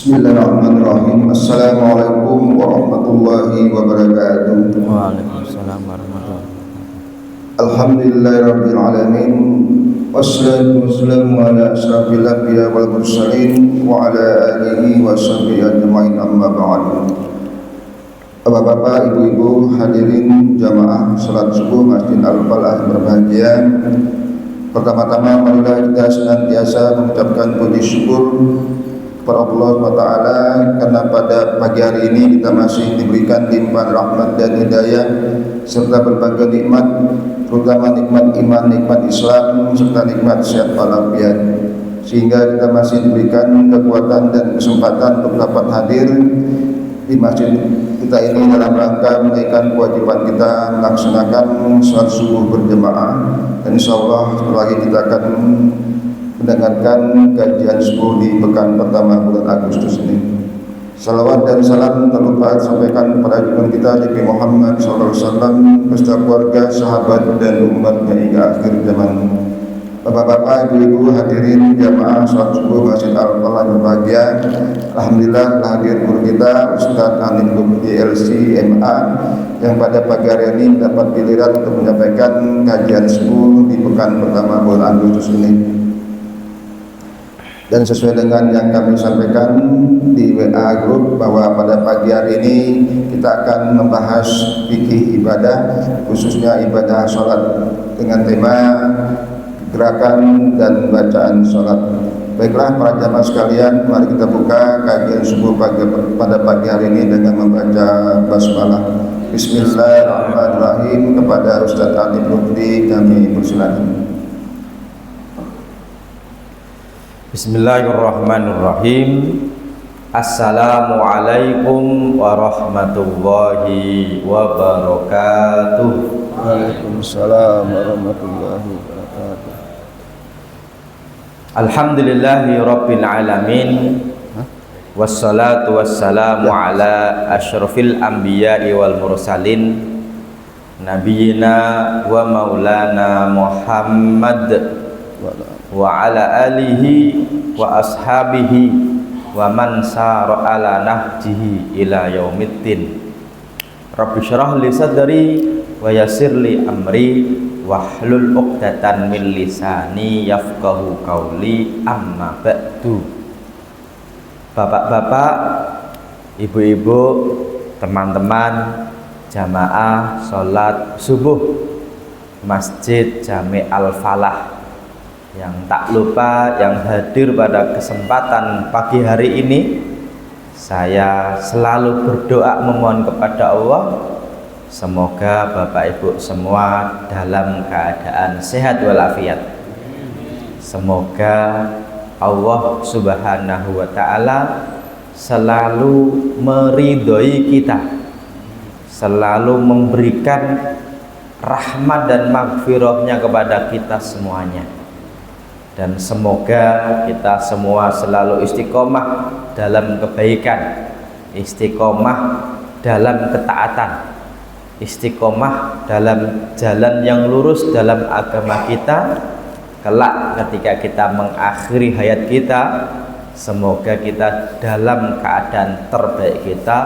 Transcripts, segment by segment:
Bismillahirrahmanirrahim. Assalamualaikum warahmatullahi wabarakatuh. Waalaikumsalam warahmatullahi Alhamdulillahirabbil alamin. Wassalatu wassalamu ala asyrafil anbiya wal mursalin wa ala alihi wa sahbihi ajmain, amma ba'd. Bapak-bapak, ibu-ibu, hadirin jamaah salat subuh Masjid Al-Falah berbahagia. Pertama-tama marilah kita senantiasa mengucapkan puji syukur kepada Allah SWT karena pada pagi hari ini kita masih diberikan limpahan rahmat dan hidayah serta berbagai nikmat, terutama nikmat iman, nikmat Islam serta nikmat sehat walafiat, sehingga kita masih diberikan kekuatan dan kesempatan untuk dapat hadir di masjid kita ini dalam rangka menaikkan kewajiban kita melaksanakan sholat subuh berjamaah. Dan insyaallah setelah lagi kita akan mendengarkan kajian subuh di pekan pertama bulan Agustus ini. Salawat dan salam tak lupa sampaikan kepada junjungan kita Nabi Muhammad SAW, beserta keluarga, sahabat dan umatnya hingga akhir zaman. Bapak-bapak, ibu-ibu, hadirin jamaah sholat subuh Masjid Al-Falah berbahagia. Alhamdulillah hadir guru kita Ustaz Anin Lubdi LC MA yang pada pagi hari ini dapat giliran untuk menyampaikan kajian subuh di pekan pertama bulan Agustus ini. Dan sesuai dengan yang kami sampaikan di WA Group bahwa pada pagi hari ini kita akan membahas fikih ibadah, khususnya ibadah sholat dengan tema gerakan dan bacaan sholat. Baiklah para jamaah sekalian, mari kita buka kajian subuh pada pagi hari ini dengan membaca basmalah. Bismillahirrahmanirrahim. Kepada Ustaz Ali Lutfi kami persilakan. Bismillahirrahmanirrahim. Assalamualaikum warahmatullahi wabarakatuh. Waalaikumsalam warahmatullahi wabarakatuh. Alhamdulillahi rabbil alamin. Wassalatu wassalamu ala asyrafil anbiya'i wal mursalin, nabiyina wa maulana Muhammad wa ala alihi wa ashabihi wa man sara ala nahjihi ila yaumiddin. Rabbi syrah li sadri wa yassir li amri wahlul 'uqdatan min lisani yafqahu qauli, amma ba'du. Bapak-bapak, ibu-ibu, teman-teman jamaah sholat subuh Masjid Jami Al-Falah yang tak lupa yang hadir pada kesempatan pagi hari ini, saya selalu berdoa memohon kepada Allah semoga Bapak Ibu semua dalam keadaan sehat walafiat. Semoga Allah Subhanahu wa ta'ala selalu meridhoi kita, selalu memberikan rahmat dan maghfirahnya kepada kita semuanya. Dan semoga kita semua selalu istiqomah dalam kebaikan, istiqomah dalam ketaatan, istiqomah dalam jalan yang lurus dalam agama kita. Kelak ketika kita mengakhiri hayat kita, semoga kita dalam keadaan terbaik kita,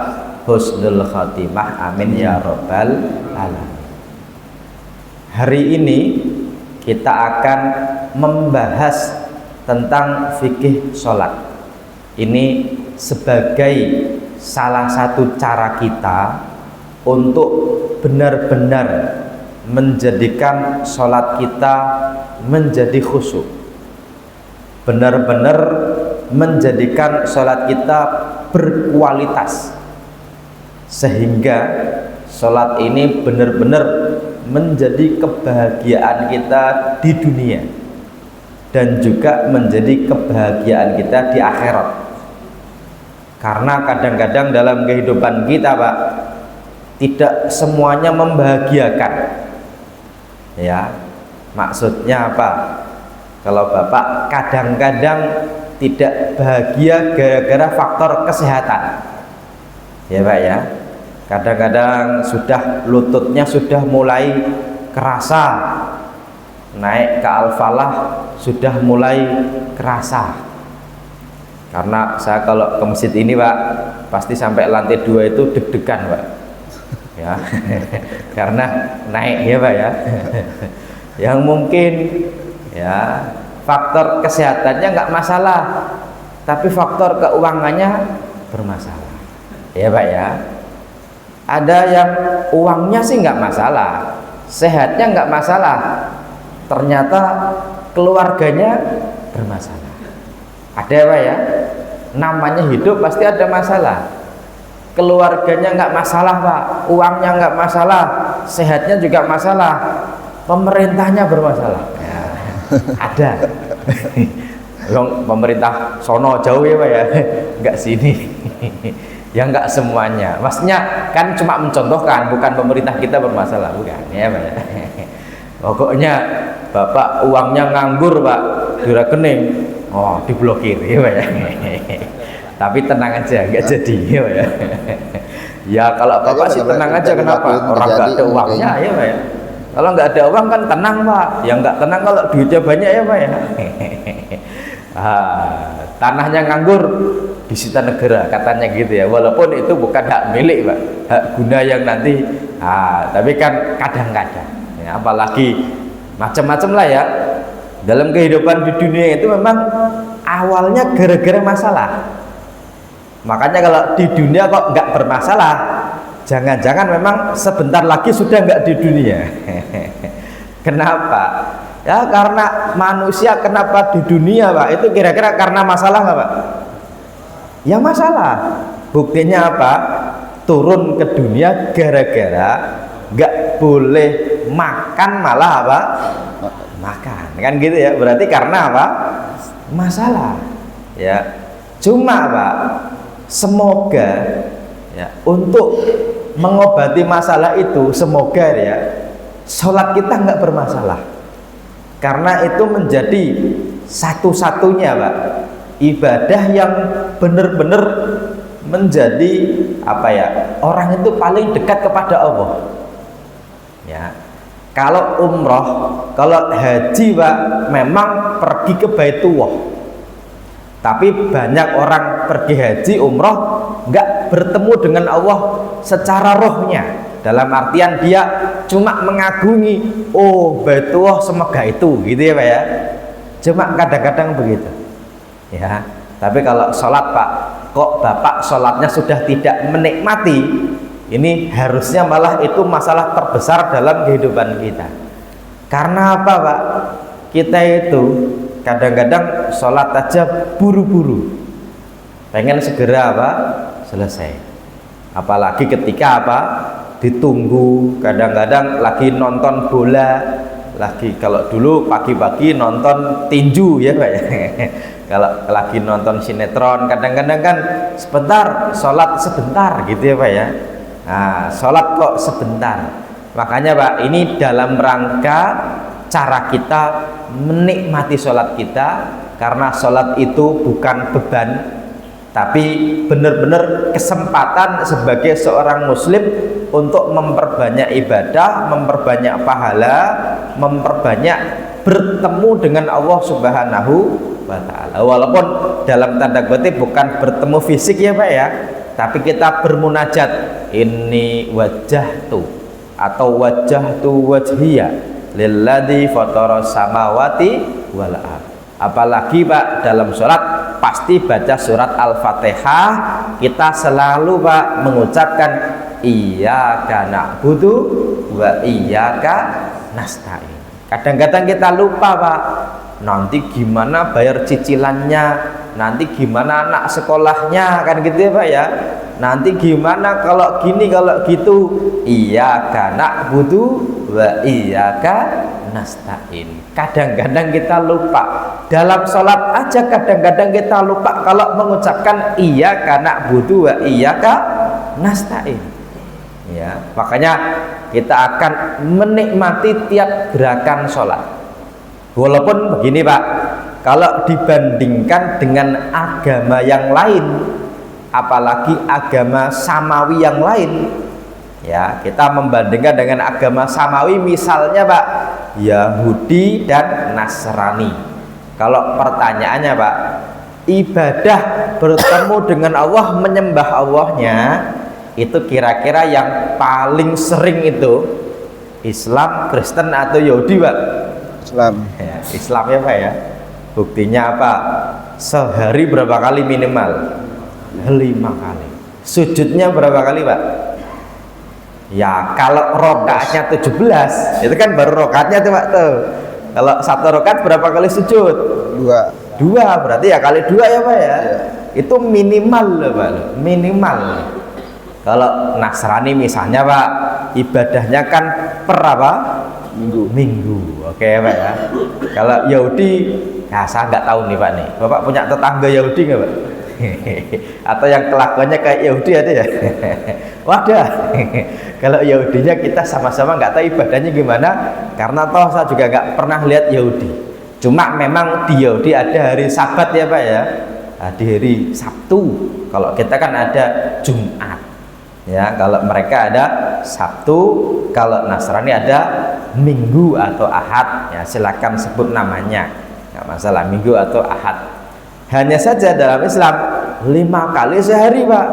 husnul khatimah, amin ya rabbal alamin. Hari ini kita akan membahas tentang fikih sholat. Ini sebagai salah satu cara kita untuk benar-benar menjadikan sholat kita menjadi khusyuk, benar-benar menjadikan sholat kita berkualitas, sehingga sholat ini benar-benar menjadi kebahagiaan kita di dunia dan juga menjadi kebahagiaan kita di akhirat. Karena kadang-kadang dalam kehidupan kita, Pak, tidak semuanya membahagiakan. Ya, maksudnya apa? Kalau Bapak kadang-kadang tidak bahagia gara-gara faktor kesehatan, ya Pak ya, kadang-kadang sudah lututnya sudah mulai kerasa, naik ke Al-Falah sudah mulai kerasa, Karena saya kalau ke masjid ini Pak, pasti sampai lantai 2 itu deg-degan Pak. Ya, karena naik ya Pak ya. Yang mungkin ya faktor kesehatannya nggak masalah, tapi faktor keuangannya bermasalah. Ya Pak ya. Ada yang uangnya sih nggak masalah, sehatnya nggak masalah, ternyata keluarganya bermasalah. Ada Pak ya, namanya hidup pasti ada masalah. Keluarganya nggak masalah Pak, uangnya nggak masalah, sehatnya juga masalah, pemerintahnya bermasalah ya, ada. Pemerintah sono jauh ya Pak ya, nggak sini. Ya nggak semuanya, maksudnya kan cuma mencontohkan, bukan pemerintah kita bermasalah, bukan ya Pak ya. Pokoknya Bapak uangnya nganggur Pak, di rekening, oh diblokir ya Pak ya. Tapi tenang aja, nggak jadi ya Pak ya. Ya kalau Bapak sih tenang aja, kenapa? Orang nggak ada uangnya ya Pak ya. Kalau nggak ada uang kan tenang Pak, yang nggak tenang kalau duitnya banyak ya Pak ya. Tanahnya nganggur disita negara katanya gitu ya, walaupun itu bukan hak milik Pak, hak guna yang nanti tapi kan kadang-kadang ya, apalagi macam-macam lah ya dalam kehidupan di dunia itu memang awalnya gara-gara masalah. Makanya kalau di dunia kok nggak bermasalah, jangan-jangan memang sebentar lagi sudah nggak di dunia. Kenapa? Ya karena manusia kenapa di dunia Pak, itu kira-kira karena masalah nggak Pak? Ya masalah. Buktinya apa? Turun ke dunia gara-gara nggak boleh makan, malah apa? Makan, kan gitu ya. Berarti karena apa? Masalah. Ya. Cuma Pak, semoga ya untuk mengobati masalah itu, semoga ya sholat kita nggak bermasalah. Karena itu menjadi satu-satunya Pak ibadah yang benar-benar menjadi apa ya, orang itu paling dekat kepada Allah ya. Kalau umroh, kalau haji Pak, memang pergi ke Baitullah, tapi banyak orang pergi haji umroh nggak bertemu dengan Allah secara rohnya, dalam artian dia cuma mengagumi, oh Baitullah semoga itu gitu ya Pak ya, cuma kadang-kadang begitu ya. Tapi kalau sholat Pak, kok Bapak sholatnya sudah tidak menikmati, ini harusnya malah itu masalah terbesar dalam kehidupan kita. Karena apa Pak? Kita itu kadang-kadang sholat aja buru-buru, pengen segera apa? Selesai. Apalagi ketika apa? Ditunggu, kadang-kadang lagi nonton bola, lagi kalau dulu pagi-pagi nonton tinju ya Pak ya. Kalau lagi nonton sinetron, kadang-kadang kan sebentar, sholat sebentar gitu ya Pak ya. Nah, sholat kok sebentar. Makanya Pak, ini dalam rangka cara kita menikmati sholat kita, karena sholat itu bukan beban, tapi benar-benar kesempatan sebagai seorang muslim untuk memperbanyak ibadah, memperbanyak pahala, memperbanyak bertemu dengan Allah Subhanahu wa ta'ala. Walaupun dalam tanda kutip bukan bertemu fisik ya Pak ya, tapi kita bermunajat, ini wajahtu atau wajahtu wajhiya lilladzi fataras samawati wal ardh. Apalagi Pak dalam sholat pasti baca surat Al-Fatihah, kita selalu Pak mengucapkan iyyaka na'budu wa iyyaka nasta'in. Kadang-kadang kita lupa Pak, nanti gimana bayar cicilannya, nanti gimana anak sekolahnya, kan gitu ya Pak ya. Nanti gimana kalau gini kalau gitu, iyyaka na'budu wa iyyaka nasta'in. Kadang-kadang kita lupa dalam sholat aja, kadang-kadang kita lupa kalau mengucapkan iyyaka na'budu wa iyyaka nasta'in ya. Makanya kita akan menikmati tiap gerakan sholat. Walaupun begini Pak, kalau dibandingkan dengan agama yang lain, apalagi agama samawi yang lain ya, kita membandingkan dengan agama samawi, misalnya Pak Yahudi dan Nasrani. Kalau pertanyaannya Pak, ibadah bertemu dengan Allah, menyembah Allahnya itu kira-kira yang paling sering itu Islam, Kristen atau Yahudi, Pak? Islam. Ya, Islam ya, Pak ya. Buktinya apa? Sehari berapa kali minimal? 5 kali. Sujudnya berapa kali, Pak? Ya kalau rokaatnya 17 itu kan baru rokaatnya tuh, Pak tuh. Kalau 1 rokaat berapa kali sujud? 2. Berarti ya kali 2 ya, Pak ya. Itu minimal loh, Pak, minimal. Kalau Nasrani misalnya, Pak, ibadahnya kan per apa? Minggu. Oke, Pak ya. Kalau Yahudi, ya saya nggak tahu nih, Pak nih. Bapak punya tetangga Yahudi nggak, Pak? Atau yang kelakuannya kayak Yahudi ada ya? Wadah. Kalau Yahudinya kita sama-sama nggak tahu ibadahnya gimana, karena toh saya juga nggak pernah lihat Yahudi. Cuma memang di Yahudi ada hari Sabat ya, Pak ya. Nah, di hari Sabtu. Kalau kita kan ada Jumat. Ya, kalau mereka ada Sabtu, kalau Nasrani ada Minggu atau Ahad. Ya, silakan sebut namanya. Nggak masalah, Minggu atau Ahad. Hanya saja dalam Islam 5 kali sehari, Pak.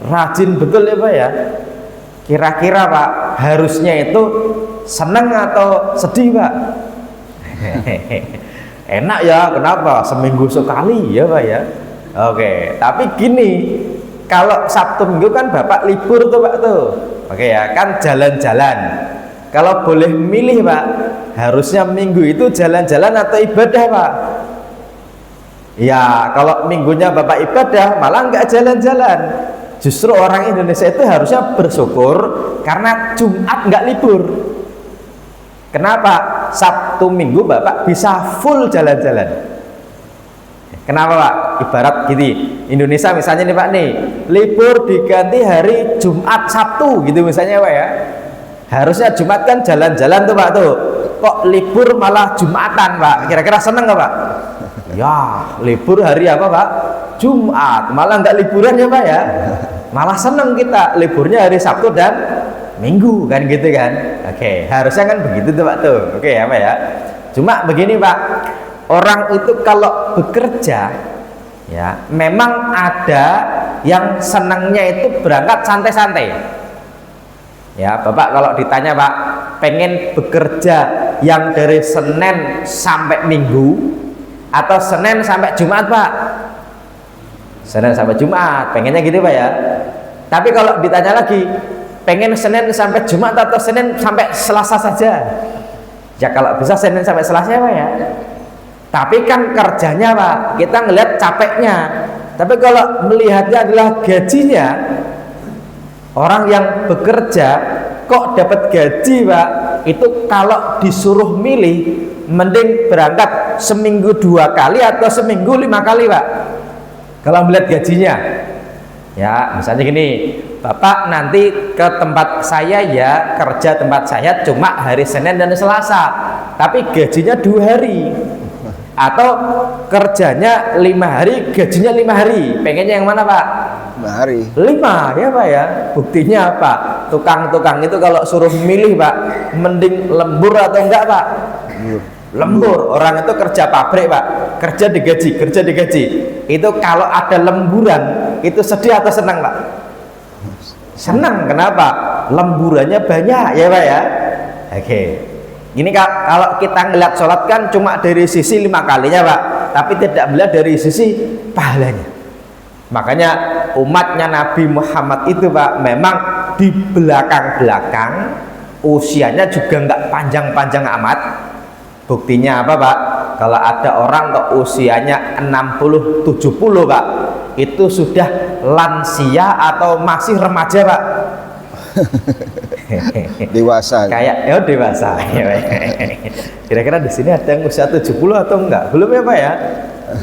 Rajin betul ya, Pak ya. Kira-kira, Pak, harusnya itu senang atau sedih, Pak? Enak ya, kenapa? Seminggu sekali ya, Pak ya. Oke, tapi gini, kalau Sabtu Minggu kan Bapak libur tuh, Pak tuh. Oke ya, kan jalan-jalan. Kalau boleh milih, Pak, harusnya Minggu itu jalan-jalan atau ibadah, Pak? Ya, kalau minggunya Bapak ibadah, malah nggak jalan-jalan. Justru orang Indonesia itu harusnya bersyukur karena Jumat nggak libur. Kenapa? Sabtu Minggu Bapak bisa full jalan-jalan. Kenapa, Pak? Ibarat gini, Indonesia misalnya nih, Pak nih, libur diganti hari Jumat Sabtu gitu misalnya, Pak ya. Harusnya Jumat kan jalan-jalan tuh, Pak tuh. Kok libur malah Jumatan, Pak? Kira-kira seneng nggak, Pak? Ya, libur hari apa, Pak? Jumat. Malah nggak liburan ya, Pak ya. Malah seneng kita liburnya hari Sabtu dan Minggu kan gitu kan. Oke, harusnya kan begitu tuh, Pak tuh. Oke ya, Pak ya. Cuma begini, Pak. Orang itu kalau bekerja ya, memang ada yang senangnya itu berangkat santai-santai. Ya, Bapak kalau ditanya, Pak, pengen bekerja yang dari Senin sampai Minggu atau Senin sampai Jumat, Pak? Senin sampai Jumat, pengennya gitu, Pak ya. Tapi kalau ditanya lagi, pengen Senin sampai Jumat atau Senin sampai Selasa saja? Ya kalau bisa Senin sampai Selasa, Pak ya. Tapi kan kerjanya, Pak, kita ngelihat capeknya. Tapi kalau melihatnya adalah gajinya, orang yang bekerja kok dapat gaji, Pak, itu kalau disuruh milih, mending berangkat seminggu 2 kali atau seminggu 5 kali, Pak, kalau melihat gajinya. Ya, misalnya gini, Bapak nanti ke tempat saya ya, kerja tempat saya cuma hari Senin dan Selasa, tapi gajinya 2 hari. Atau kerjanya 5 hari, gajinya 5 hari. Pengennya yang mana, Pak? 5 hari. 5 ya, Pak ya. Buktinya apa? Tukang-tukang itu kalau suruh milih, Pak, mending lembur atau enggak, Pak? Lembur. Orang itu kerja pabrik, Pak, kerja digaji. Itu kalau ada lemburan itu sedih atau senang, Pak? Senang. Kenapa? Lemburannya banyak ya, Pak ya. Oke. Ini kalau kita ngeliat sholat kan cuma dari sisi 5 kalinya, Pak, tapi tidak melihat dari sisi pahalanya. Makanya umatnya Nabi Muhammad itu, Pak, memang di belakang-belakang usianya juga nggak panjang-panjang amat. Buktinya apa, Pak? Kalau ada orang kok usianya 60-70, Pak, itu sudah lansia atau masih remaja, Pak? Dewasa. Kayak ya dewasa. Kira-kira di sini ada yang usia 70 atau enggak? Belum ya, Pak ya?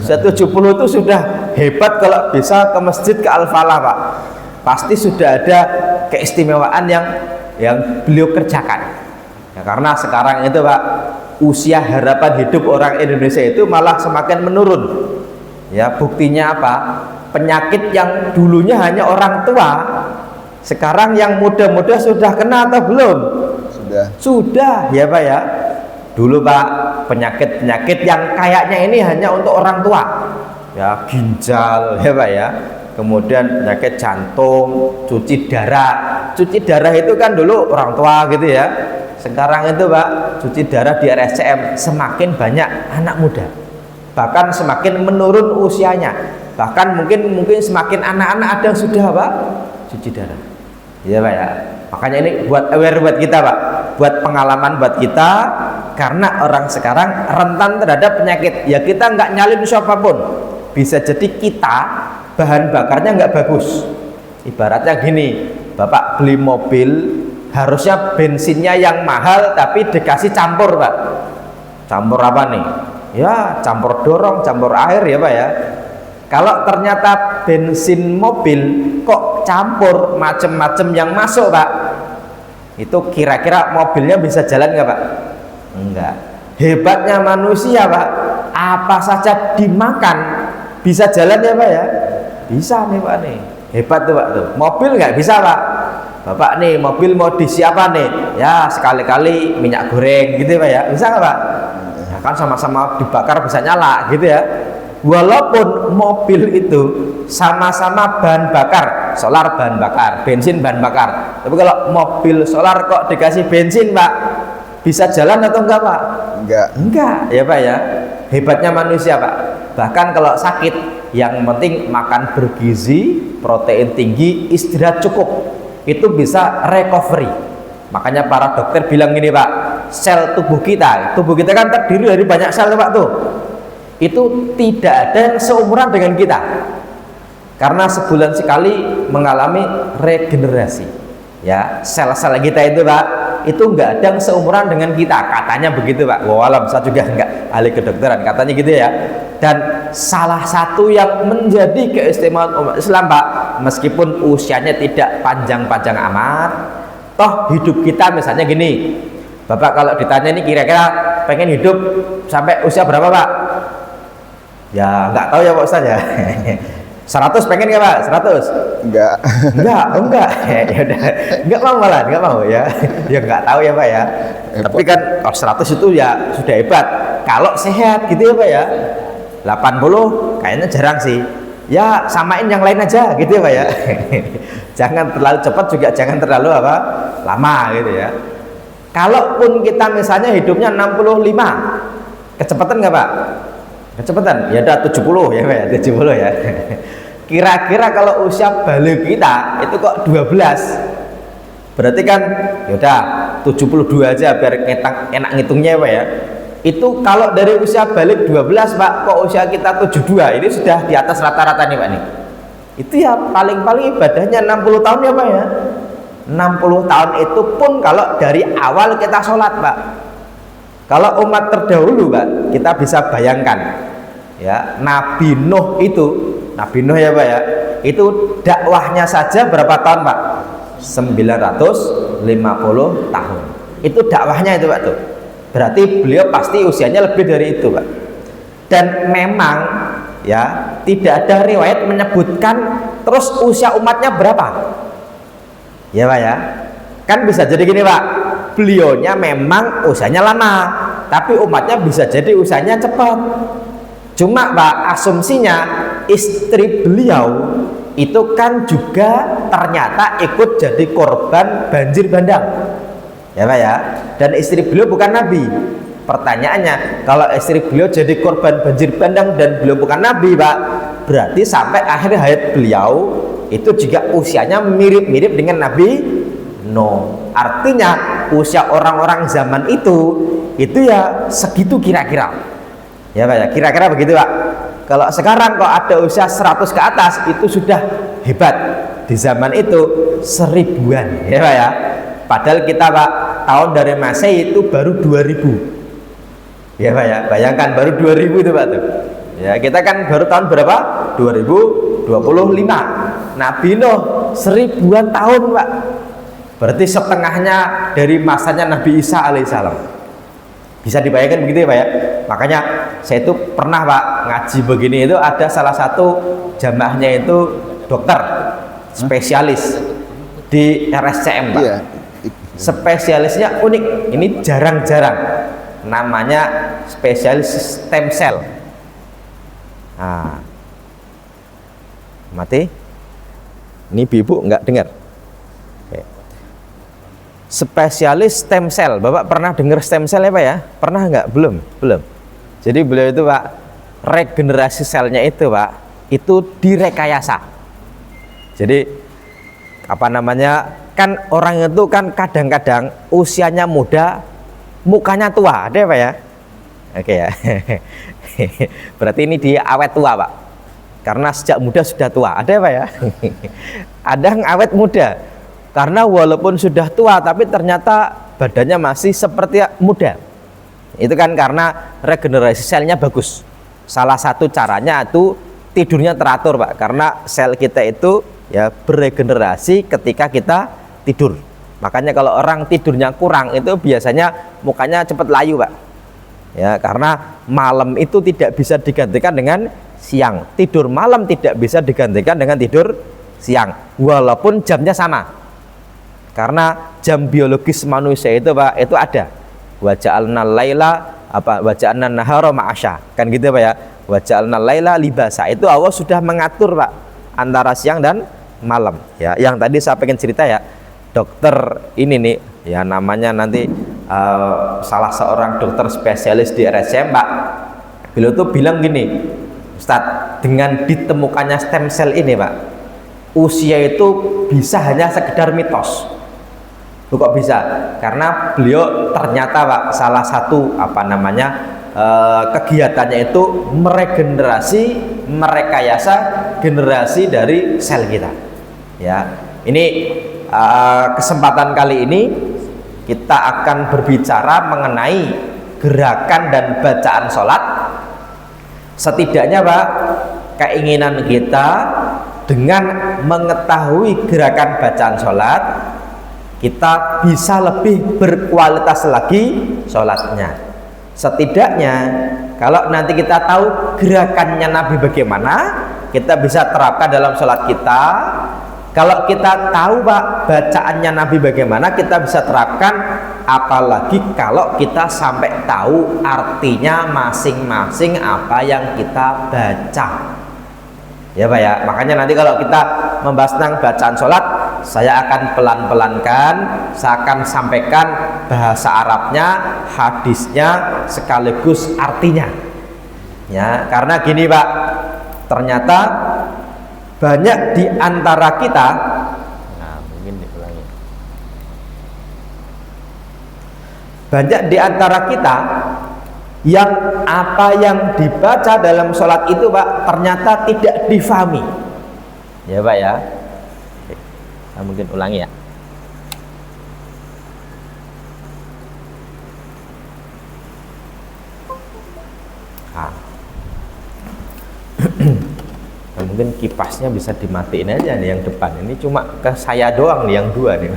Usia 70 itu sudah hebat kalau bisa ke masjid, ke Al-Falah, Pak. Pasti sudah ada keistimewaan yang beliau kerjakan. Ya, karena sekarang itu, Pak, usia harapan hidup orang Indonesia itu malah semakin menurun. Ya, buktinya apa? Penyakit yang dulunya hanya orang tua, sekarang yang muda-muda sudah kena atau belum? Sudah ya, Pak ya. Dulu, Pak, penyakit-penyakit yang kayaknya ini hanya untuk orang tua, ya ginjal ya Pak ya, kemudian penyakit jantung, cuci darah. Cuci darah itu kan dulu orang tua gitu ya. Sekarang itu Pak, cuci darah di RSCM semakin banyak anak muda. Bahkan semakin menurun usianya. Bahkan mungkin semakin anak-anak ada yang sudah Pak cuci darah. Iya Pak ya. Makanya ini buat aware buat kita Pak, buat pengalaman buat kita, karena orang sekarang rentan terhadap penyakit. Ya kita nggak nyalin siapapun, bisa jadi kita bahan bakarnya nggak bagus. Ibaratnya gini, Bapak beli mobil, harusnya bensinnya yang mahal tapi dikasih campur Pak. Campur apa nih? Ya campur dorong, campur air ya Pak ya. Kalau ternyata bensin mobil kok campur macem-macem yang masuk Pak, itu kira-kira mobilnya bisa jalan nggak Pak? Enggak. Hebatnya manusia Pak, apa saja dimakan bisa jalan ya Pak ya? Bisa nih Pak nih. Hebat tuh Pak tuh. Mobil nggak bisa Pak. Bapak nih mobil mau diisi apa nih? Ya sekali-kali minyak goreng gitu Pak ya. Bisa nggak Pak? Nah, kan sama-sama dibakar bisa nyala gitu ya. Walaupun mobil itu sama-sama bahan bakar, solar bahan bakar, bensin bahan bakar, tapi kalau mobil solar kok dikasih bensin Pak, bisa jalan atau enggak Pak? Enggak ya Pak ya. Hebatnya manusia Pak. Bahkan kalau sakit, yang penting makan bergizi, protein tinggi, istirahat cukup, itu bisa recovery. Makanya para dokter bilang gini Pak, sel tubuh kita kan terdiri dari banyak sel Pak tuh, itu tidak ada yang seumuran dengan kita, karena sebulan sekali mengalami regenerasi ya. Sel-sel kita itu Pak, itu enggak ada yang seumuran dengan kita, katanya begitu Pak. Walau saya juga enggak ahli kedokteran, katanya gitu ya. Dan salah satu yang menjadi keistimewaan umat Islam Pak, meskipun usianya tidak panjang-panjang amat, toh hidup kita misalnya gini, Bapak kalau ditanya ini kira-kira pengen hidup sampai usia berapa Pak? Ya nggak tahu ya Pak Ustaz ya. 100 pengen nggak Pak? 100? Enggak. Enggak. Ya udah, enggak mau malah, enggak mau ya. Ya nggak tahu ya Pak ya. Tapi kan 100 itu ya sudah hebat. Kalau sehat gitu ya Pak ya. 80 kayaknya jarang sih. Ya samain yang lain aja gitu ya Pak ya. Jangan terlalu cepat juga jangan terlalu apa? Lama gitu ya. Kalaupun kita misalnya hidupnya 65, kecepatan nggak Pak? Kecepatan ya udah 70 ya Pak ya, 70 ya. Kira-kira kalau usia balik kita itu kok 12, berarti kan ya udah 72 aja biar enak ngitungnya ya Pak ya. Itu kalau dari usia balik 12 Pak, kok usia kita 72, ini sudah di atas rata-rata nih Pak nih. Itu ya paling-paling ibadahnya 60 tahun ya Pak ya. 60 tahun itu pun kalau dari awal kita sholat Pak. Kalau umat terdahulu Pak, kita bisa bayangkan ya, Nabi Nuh ya Pak ya, itu dakwahnya saja berapa tahun Pak? 950 tahun. Itu dakwahnya itu Pak tuh. Berarti beliau pasti usianya lebih dari itu Pak. Dan memang ya tidak ada riwayat menyebutkan terus usia umatnya berapa. Ya Pak ya. Kan bisa jadi gini Pak, beliaunya memang usianya lama, tapi umatnya bisa jadi usianya cepat. Cuma Pak, asumsinya istri beliau itu kan juga ternyata ikut jadi korban banjir bandang ya Pak ya. Dan istri beliau bukan nabi. Pertanyaannya, kalau istri beliau jadi korban banjir bandang dan beliau bukan nabi Pak, berarti sampai akhir hayat beliau itu juga usianya mirip-mirip dengan Nabi Nuh. Artinya usia orang-orang zaman itu ya segitu kira-kira ya Pak ya, kira-kira begitu Pak. Kalau sekarang kok ada usia 100 ke atas itu sudah hebat. Di zaman itu 1000-an ya Pak ya. Padahal kita Pak tahun dari Masehi itu baru 2000 ya Pak ya. Bayangkan baru 2000 itu Pak tuh ya. Kita kan baru tahun berapa? 2025. Nabi Nuh 1000-an tahun Pak. Berarti setengahnya dari masanya Nabi Isa alaihissalam. Bisa dibayangkan begitu ya Pak ya. Makanya saya itu pernah Pak ngaji begini, itu ada salah satu jamaahnya itu dokter spesialis di RSCM Pak. Iya. Spesialisnya unik, ini jarang-jarang, namanya spesialis stem cell. Nah, Mati. Ini ibu nggak dengar. Oke. Spesialis stem cell. Bapak pernah dengar stem cell ya Pak ya? Pernah nggak? Belum. Jadi beliau itu Pak, regenerasi selnya itu Pak, itu direkayasa. Jadi apa namanya, kan orang itu kan kadang-kadang usianya muda, mukanya tua, ada ya Pak ya? Oke ya. Berarti ini dia awet tua Pak, karena sejak muda sudah tua, ada ya Pak ya? Ada yang awet muda karena walaupun sudah tua tapi ternyata badannya masih seperti muda. Itu kan karena regenerasi selnya bagus. Salah satu caranya itu tidurnya teratur Pak, karena sel kita itu ya beregenerasi ketika kita tidur. Makanya kalau orang tidurnya kurang itu biasanya mukanya cepat layu Pak ya, karena malam itu tidak bisa digantikan dengan siang. Tidur malam tidak bisa digantikan dengan tidur siang walaupun jamnya sama, karena jam biologis manusia itu Pak, itu ada waja'alna laila waja'alna nahara ma'asya, kan gitu Pak ya. Waja'alna laila libasa, itu Allah sudah mengatur Pak antara siang dan malam ya. Yang tadi saya pengen cerita ya, dokter ini nih ya, namanya nanti salah seorang dokter spesialis di RSCM Pak, beliau tuh bilang gini, Ustadz, dengan ditemukannya stem cell ini Pak, usia itu bisa hanya sekedar mitos. Loh, kok bisa? Karena beliau ternyata Pak, salah satu apa namanya kegiatannya itu meregenerasi, merekayasa generasi dari sel kita ya. Ini kesempatan kali ini kita akan berbicara mengenai gerakan dan bacaan sholat. Setidaknya Pak, keinginan kita dengan mengetahui gerakan bacaan sholat, kita bisa lebih berkualitas lagi sholatnya. Setidaknya kalau nanti kita tahu gerakannya Nabi bagaimana, kita bisa terapkan dalam sholat kita. Kalau kita tahu Pak bacaannya Nabi bagaimana, kita bisa terapkan. Apalagi kalau kita sampai tahu artinya masing-masing apa yang kita baca ya Pak ya. Makanya nanti kalau kita membahas tentang bacaan sholat, saya akan pelan-pelankan, saya akan sampaikan bahasa Arabnya, hadisnya, sekaligus artinya ya. Karena gini Pak, ternyata banyak di antara kita, banyak di antara kita yang apa yang dibaca dalam sholat itu Pak ternyata tidak difahami ya Pak ya. Oke, saya mungkin ulangi ya. Nah, mungkin kipasnya bisa dimatiin aja nih yang depan, ini cuma ke saya doang nih yang dua nih.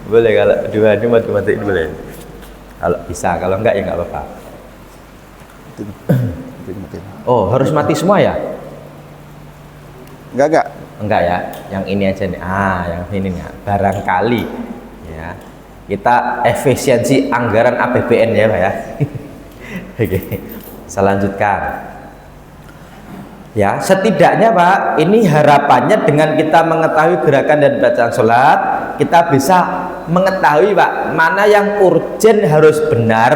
Boleh kalau dua ini mau dimatiin boleh, kalau bisa, kalau enggak ya enggak apa-apa. Oh, harus mati semua ya? Enggak ya, yang ini aja nih. Yang ini nih, barangkali ya kita efisiensi anggaran APBN ya Pak ya. Oke, saya lanjutkan ya. Setidaknya Pak, ini harapannya dengan kita mengetahui gerakan dan bacaan sholat, kita bisa mengetahui Pak mana yang urgen harus benar,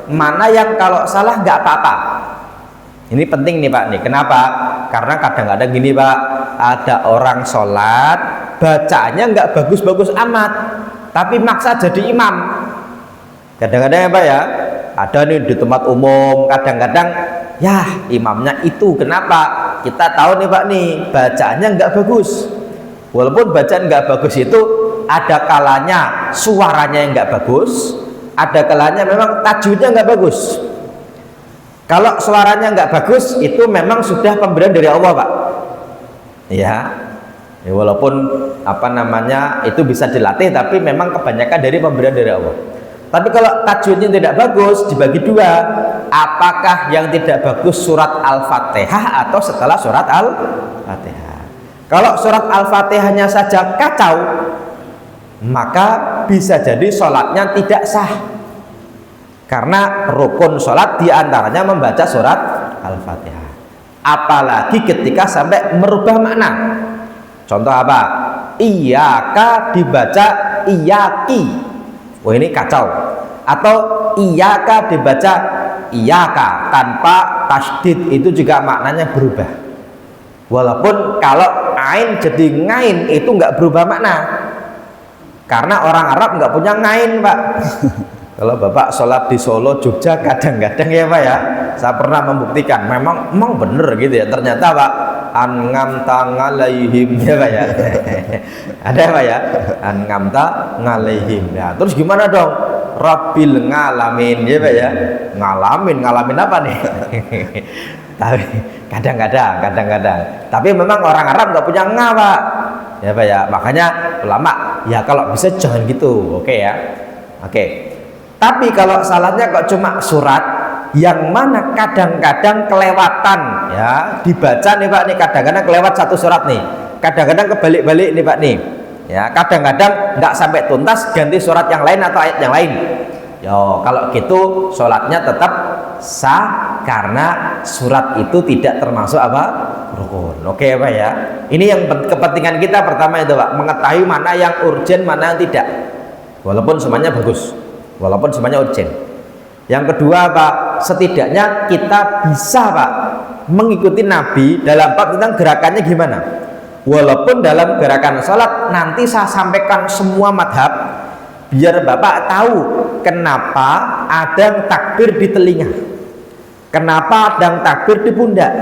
mana yang kalau salah nggak apa-apa. Ini penting nih Pak nih. Kenapa? Karena kadang-kadang gini Pak, ada orang sholat bacaannya nggak bagus-bagus amat, tapi maksa jadi imam. Kadang-kadang ya Pak ya, ada nih di tempat umum, kadang-kadang ya imamnya itu. Kenapa? Kita tahu nih Pak nih, bacaannya nggak bagus. Walaupun bacaan nggak bagus itu ada kalanya suaranya yang nggak bagus, ada kalanya memang tajwidnya nggak bagus. Kalau suaranya nggak bagus itu memang sudah pemberian dari Allah Pak ya. Walaupun apa namanya itu bisa dilatih, tapi memang kebanyakan dari pemberian dari Allah. Tapi kalau tajwidnya tidak bagus, dibagi dua, apakah yang tidak bagus surat Al-Fatihah atau setelah surat Al-Fatihah. Kalau surat Al-Fatihahnya saja kacau, maka bisa jadi sholatnya tidak sah, karena rukun sholat diantaranya membaca surat Al-Fatihah. apalagi ketika sampai merubah makna. Contoh apa? Iyaka dibaca iyaki, wah ini kacau. Atau iyaka dibaca iyaka tanpa tasdid, itu juga maknanya berubah. Walaupun kalau ain jadi ngain itu nggak berubah makna, karena orang Arab nggak punya ngain, Pak. Kalau Bapak sholat di Solo, Jogja, kadang-kadang ya Pak ya, saya pernah membuktikan, memang bener gitu ya. Ternyata Pak, an'amta ngalaihim ya Pak ya. Ada ya Pak ya, an'amta ngalaihim. Ya, terus gimana dong? Rabbil ngalamin ya Pak ya. Ngalamin apa nih? Tapi kadang-kadang. Tapi memang orang Arab nggak punya nga Pak. Ya Pak ya. Makanya ulama ya kalau bisa jangan gitu. Oke ya. Oke. Tapi kalau salatnya kok cuma surat, yang mana kadang-kadang kelewatan ya, dibaca nih Pak nih, kadang-kadang kelewat satu surat nih, kadang-kadang kebalik-balik nih Pak nih ya, kadang-kadang nggak sampai tuntas, ganti surat yang lain atau ayat yang lain. Yo, kalau gitu sholatnya tetap sah karena surat itu tidak termasuk apa? Rukun. Oke Pak ya. Ini yang kepentingan kita pertama itu Pak, mengetahui mana yang urgent, mana yang tidak. Walaupun semuanya bagus, walaupun semuanya urgent. Yang kedua Pak, setidaknya kita bisa Pak mengikuti Nabi dalam bab tentang gerakannya gimana. Walaupun dalam gerakan sholat nanti saya sampaikan semua madhab, biar Bapak tahu kenapa ada yang takbir di telinga, kenapa ada yang takbir di pundak,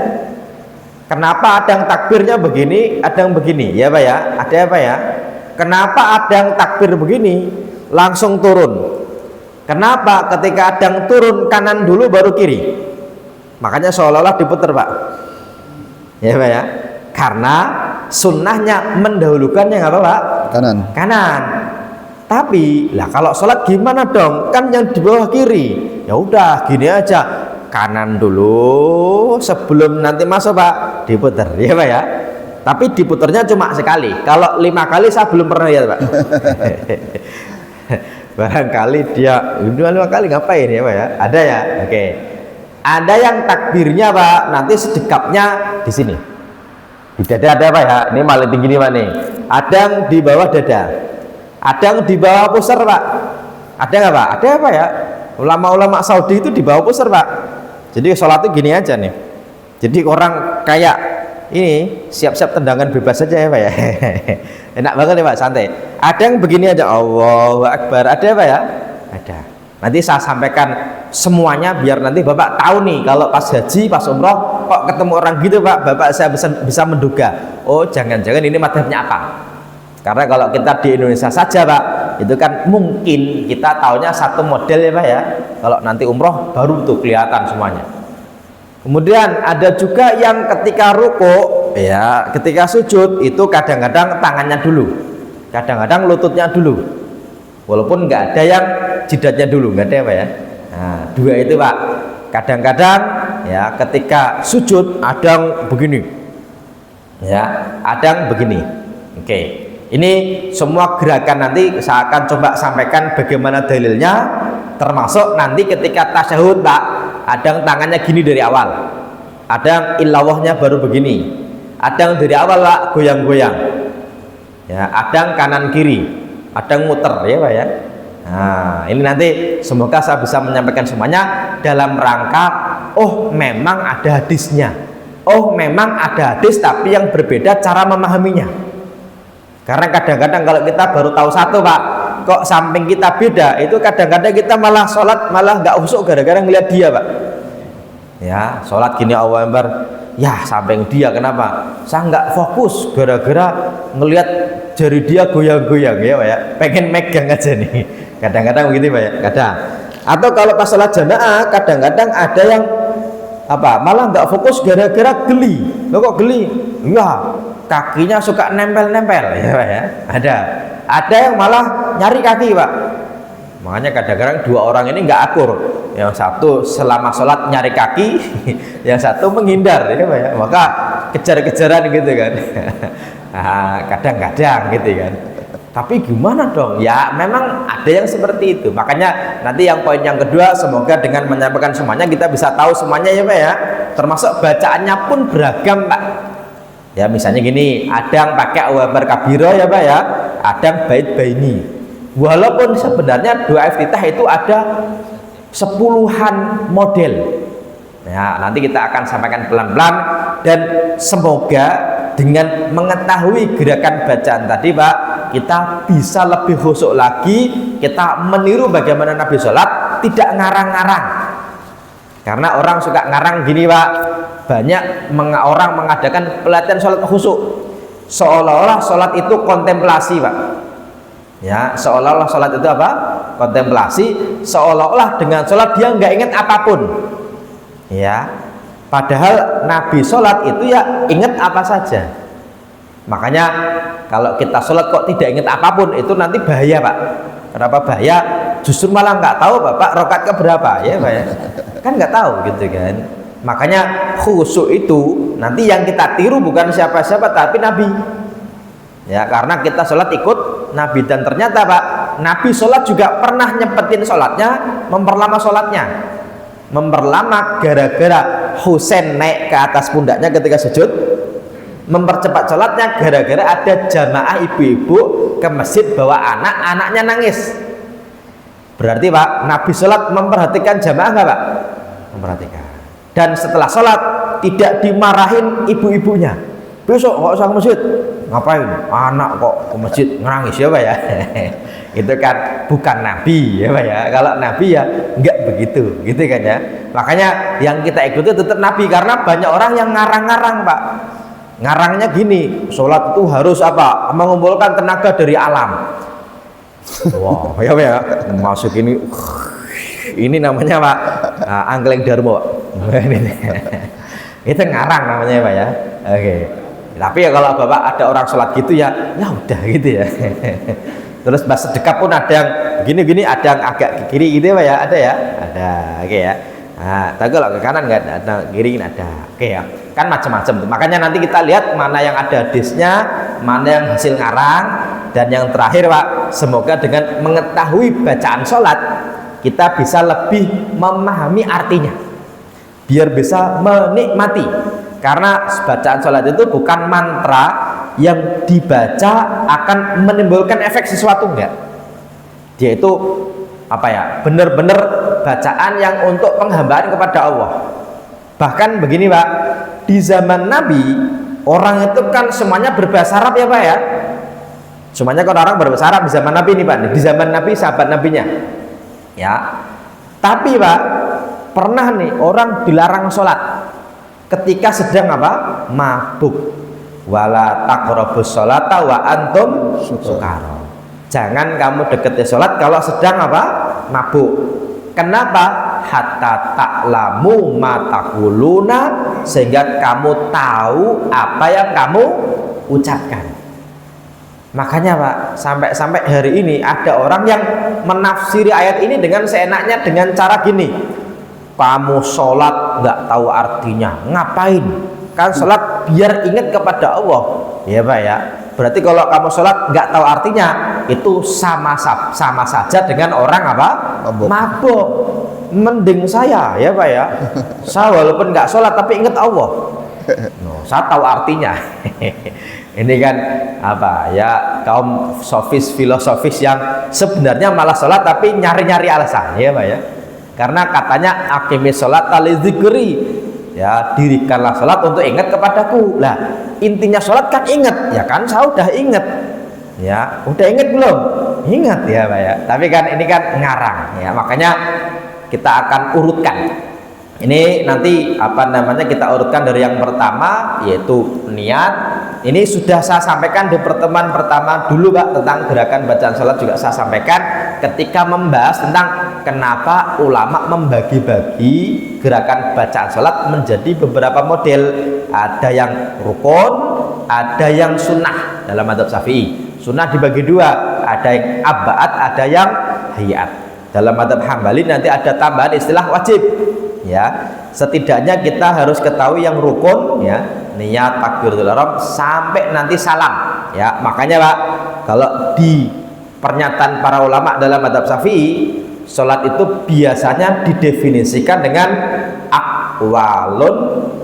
kenapa ada yang takbirnya begini, ada yang begini ya Pak ya, ada apa ya, kenapa ada yang takbir begini langsung turun, kenapa ketika ada yang turun kanan dulu baru kiri, makanya seolah-olah diputar Pak ya Pak ya, karena sunnahnya mendahulukan yang apa Pak? Kanan. Tapi lah kalau sholat gimana dong? Kan yang di bawah kiri. Ya udah gini aja, kanan dulu sebelum nanti masuk Pak, diputar ya Pak ya. Tapi diputarnya cuma sekali. Kalau 5 kali saya belum pernah lihat Pak. Barangkali dia 5 kali ngapain ya Pak ya? Ada ya? Oke. Ada yang takbirnya Pak, nanti sedekapnya di sini. Di dada ada Pak ya? Ini paling tinggi nih Pak nih. Ada yang di bawah dada. Ada yang di bawah pusar Pak. Ada nggak Pak? Ada apa ya? Ulama-ulama Saudi itu di bawah pusar Pak. Jadi sholat itu gini aja nih. Jadi orang kayak ini siap-siap tendangan bebas saja ya Pak ya. Enak banget nih Pak, santai. Ada yang begini aja, Allahu Akbar. Ada apa ya? Ada. Nanti saya sampaikan semuanya biar nanti Bapak tahu nih, kalau pas haji, pas umroh kok ketemu orang gitu Pak, Bapak saya bisa menduga, oh jangan-jangan ini madhabnya apa. Karena kalau kita di Indonesia saja Pak, itu kan mungkin kita taunya satu model ya Pak ya. Kalau nanti umroh baru tuh kelihatan semuanya. Kemudian ada juga yang ketika ruku ya, ketika sujud itu kadang-kadang tangannya dulu, kadang-kadang lututnya dulu. Walaupun nggak ada yang jidatnya dulu, nggak ada ya Pak ya. Nah, dua itu Pak. Kadang-kadang ya ketika sujud ada yang begini, ya ada yang begini. Oke. Ini semua gerakan nanti saya akan coba sampaikan bagaimana dalilnya, termasuk nanti ketika tasyahud Pak, ada yang tangannya gini dari awal, ada yang illawahnya baru begini, ada yang dari awal Pak goyang-goyang, ya, ada yang kanan kiri, ada yang muter ya Pak ya. Nah ini nanti semoga saya bisa menyampaikan semuanya dalam rangka, oh memang ada hadisnya, oh memang ada hadis tapi yang berbeda cara memahaminya. Karena kadang-kadang kalau kita baru tahu satu Pak, kok samping kita beda, itu kadang-kadang kita malah sholat malah nggak usuk gara-gara ngeliat dia Pak. Ya sholat gini Allahu Akbar, ya samping dia kenapa? Saya nggak fokus gara-gara ngeliat jari dia goyang-goyang ya Pak ya, pengen megang aja nih. Kadang-kadang begitu Pak ya, kadang. Atau kalau pas sholat jamaah kadang-kadang ada yang apa? Malah nggak fokus gara-gara geli. Loh kok geli? Ya kakinya suka nempel-nempel ya Pak ya. Ada yang malah nyari kaki Pak. Makanya kadang-kadang dua orang ini nggak akur. Yang satu selama sholat nyari kaki, yang satu menghindar ya Pak ya. Maka kejar-kejaran gitu kan. Nah, kadang-kadang gitu kan. Tapi gimana dong? Ya memang ada yang seperti itu. Makanya nanti yang poin yang kedua, semoga dengan menyampaikan semuanya kita bisa tahu semuanya ya Pak ya. Termasuk bacaannya pun beragam Pak. Ya misalnya gini, ada yang pakai wabar kabiro ya Pak ya, ada yang bait baini. Walaupun sebenarnya doa iftitah itu ada 10-an model. Ya, nanti kita akan sampaikan pelan-pelan, dan semoga dengan mengetahui gerakan bacaan tadi Pak, kita bisa lebih khusyuk lagi, kita meniru bagaimana Nabi sholat, tidak ngarang-ngarang. Karena orang suka ngarang gini Pak, banyak orang mengadakan pelatihan sholat khusyuk, seolah-olah sholat itu kontemplasi Pak. Ya, seolah-olah sholat itu apa? Kontemplasi, seolah-olah dengan sholat dia nggak ingat apapun. Ya, padahal Nabi sholat itu ya ingat apa saja. Makanya kalau kita sholat kok tidak ingat apapun, itu nanti bahaya Pak. Kenapa bahaya? Justru malah nggak tahu Bapak rokat ke berapa ya Pak ya. Kan nggak tahu gitu kan. Makanya khusyuk itu nanti yang kita tiru bukan siapa-siapa tapi Nabi. Ya, karena kita sholat ikut Nabi, dan ternyata Pak, Nabi sholat juga pernah nyempetin sholatnya, memperlama sholatnya. Memperlama gara-gara Husain naik ke atas pundaknya ketika sujud, mempercepat sholatnya gara-gara ada jamaah ibu-ibu ke masjid bawa anaknya nangis. Berarti Pak, Nabi sholat memperhatikan jamaah nggak Pak? Memperhatikan. Dan setelah sholat tidak dimarahin ibu-ibunya. Besok kok usah ke masjid, ngapain? Anak kok ke masjid nangis ya Pak ya. Itu kan bukan Nabi ya Pak ya. Kalau Nabi ya enggak begitu, gitu kan ya. Makanya yang kita ikuti tetap Nabi, karena banyak orang yang ngarang-ngarang Pak. Ngarangnya gini, sholat itu harus apa? Mengumpulkan tenaga dari alam. Wow, ya Pak ya. Masuk ini namanya Pak, Angkleng Darmo. Itu ngarang namanya Pak ya. Oke. Tapi ya kalau Bapak ada orang sholat gitu ya udah gitu ya. Terus pas sedekah pun ada yang begini-gini, ada yang agak ke kiri gitu Pak ya, ada ya, ada, oke ya. Nah, tapi kalau ke kanan nggak ada, kiri ada, oke ya. Kan macam-macam. Makanya nanti kita lihat mana yang ada hadisnya, mana yang hasil ngarang, dan yang terakhir Pak, semoga dengan mengetahui bacaan sholat kita bisa lebih memahami artinya, biar bisa menikmati. Karena bacaan sholat itu bukan mantra yang dibaca akan menimbulkan efek sesuatu, enggak. Dia itu apa ya, benar-benar bacaan yang untuk penghambaan kepada Allah. Bahkan begini Pak, di zaman Nabi orang itu kan semuanya berbahasa Arab ya Pak ya. Semuanya kan orang berbahasa Arab di zaman Nabi ini Pak, di zaman Nabi, sahabat Nabinya ya. Tapi Pak, pernah nih orang dilarang sholat ketika sedang apa? Mabuk. Wala taqrabus sholata wa antum sukara. Jangan kamu deketi sholat kalau sedang apa? Mabuk. Kenapa? Hatta ta'lamu ma taquluna, sehingga kamu tahu apa yang kamu ucapkan. Makanya Pak, sampai hari ini ada orang yang menafsiri ayat ini dengan seenaknya, dengan cara gini. Kamu sholat nggak tahu artinya, ngapain? Kan sholat biar ingat kepada Allah ya Pak ya. Berarti kalau kamu sholat nggak tahu artinya, itu sama saja dengan orang apa? Mabuk. Mending saya ya Pak ya, saya walaupun nggak sholat tapi ingat Allah, saya tahu artinya. Ini kan apa ya, kaum filosofis yang sebenarnya malah sholat tapi nyari-nyari alasan ya Pak ya. Karena katanya aqimis sholat li dzikri, ya dirikanlah sholat untuk ingat kepadaku. Lah intinya sholat kan ingat, ya kan saya udah ingat, ya udah ingat belum? Ingat ya Pak ya. Tapi kan ini kan ngarang ya, makanya kita akan urutkan. Ini nanti apa namanya, kita urutkan dari yang pertama yaitu niat. Ini sudah saya sampaikan di pertemuan pertama dulu Pak, tentang gerakan bacaan sholat juga saya sampaikan ketika membahas tentang kenapa ulama membagi-bagi gerakan bacaan sholat menjadi beberapa model. Ada yang rukun, ada yang sunnah dalam madzhab Syafi'i. Sunnah dibagi dua, ada yang ab'ad, ada yang hayat. Dalam madzhab Hambali nanti ada tambahan istilah wajib. Ya, setidaknya kita harus ketahui yang rukun ya, niat takbiratul ihram sampai nanti salam. Ya, makanya Pak, kalau di pernyataan para ulama dalam madzhab Syafi'i, sholat itu biasanya didefinisikan dengan aqwalun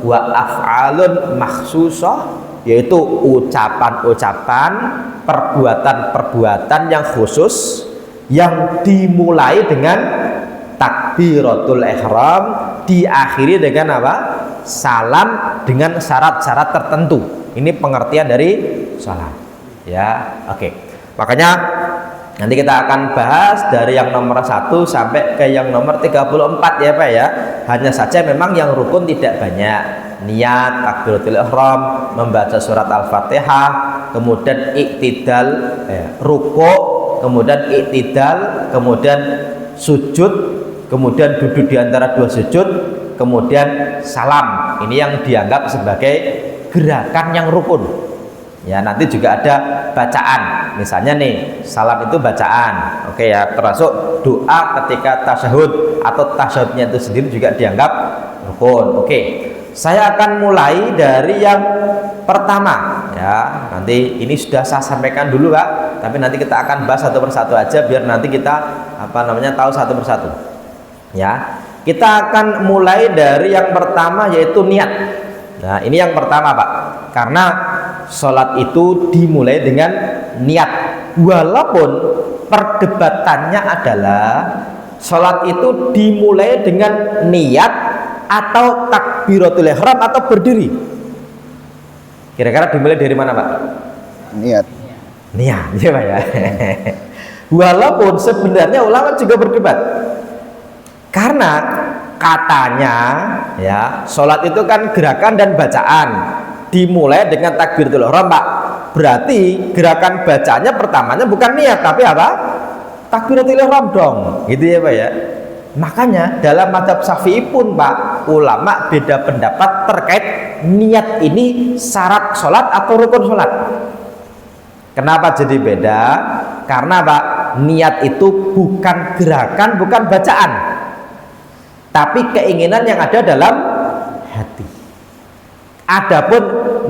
wa af'alun makhsusah, yaitu ucapan-ucapan, perbuatan-perbuatan yang khusus yang dimulai dengan takbiratul ihram, diakhiri dengan apa? Salam dengan syarat-syarat tertentu. Ini pengertian dari sholat. Ya, oke. Makanya nanti kita akan bahas dari yang nomor 1 sampai ke yang nomor 34 ya Pak ya. Hanya saja memang yang rukun tidak banyak. Niat, takbiratul ihram, membaca surat Al-Fatihah, kemudian iktidal, ruku', kemudian iktidal, kemudian sujud, kemudian duduk di antara dua sujud, kemudian salam. Ini yang dianggap sebagai gerakan yang rukun. Ya, nanti juga ada bacaan. Misalnya nih, salam itu bacaan. Oke ya, termasuk doa ketika tasyahud atau tasyahudnya itu sendiri juga dianggap rukun. Oke. Saya akan mulai dari yang pertama ya. Nanti ini sudah saya sampaikan dulu Pak, tapi nanti kita akan bahas satu persatu aja biar nanti kita tahu satu persatu. Ya. Kita akan mulai dari yang pertama yaitu niat. Nah, ini yang pertama Pak. Karena sholat itu dimulai dengan niat. Walaupun perdebatannya adalah sholat itu dimulai dengan niat atau takbiratul ihram atau berdiri. Kira-kira dimulai dari mana Pak? Niat. Niat, ya Pak ya. Walaupun sebenarnya ulama juga berdebat. Karena katanya ya, sholat itu kan gerakan dan bacaan. Dimulai dengan takbiratul ihram Pak. Berarti gerakan bacanya pertamanya bukan niat tapi apa? Takbiratul ihram dong. Gitu ya Pak ya. Makanya dalam madzhab Syafi'i pun Pak, ulama beda pendapat terkait niat ini syarat sholat atau rukun sholat. Kenapa jadi beda? Karena Pak, niat itu bukan gerakan, bukan bacaan, tapi keinginan yang ada dalam hati. Adapun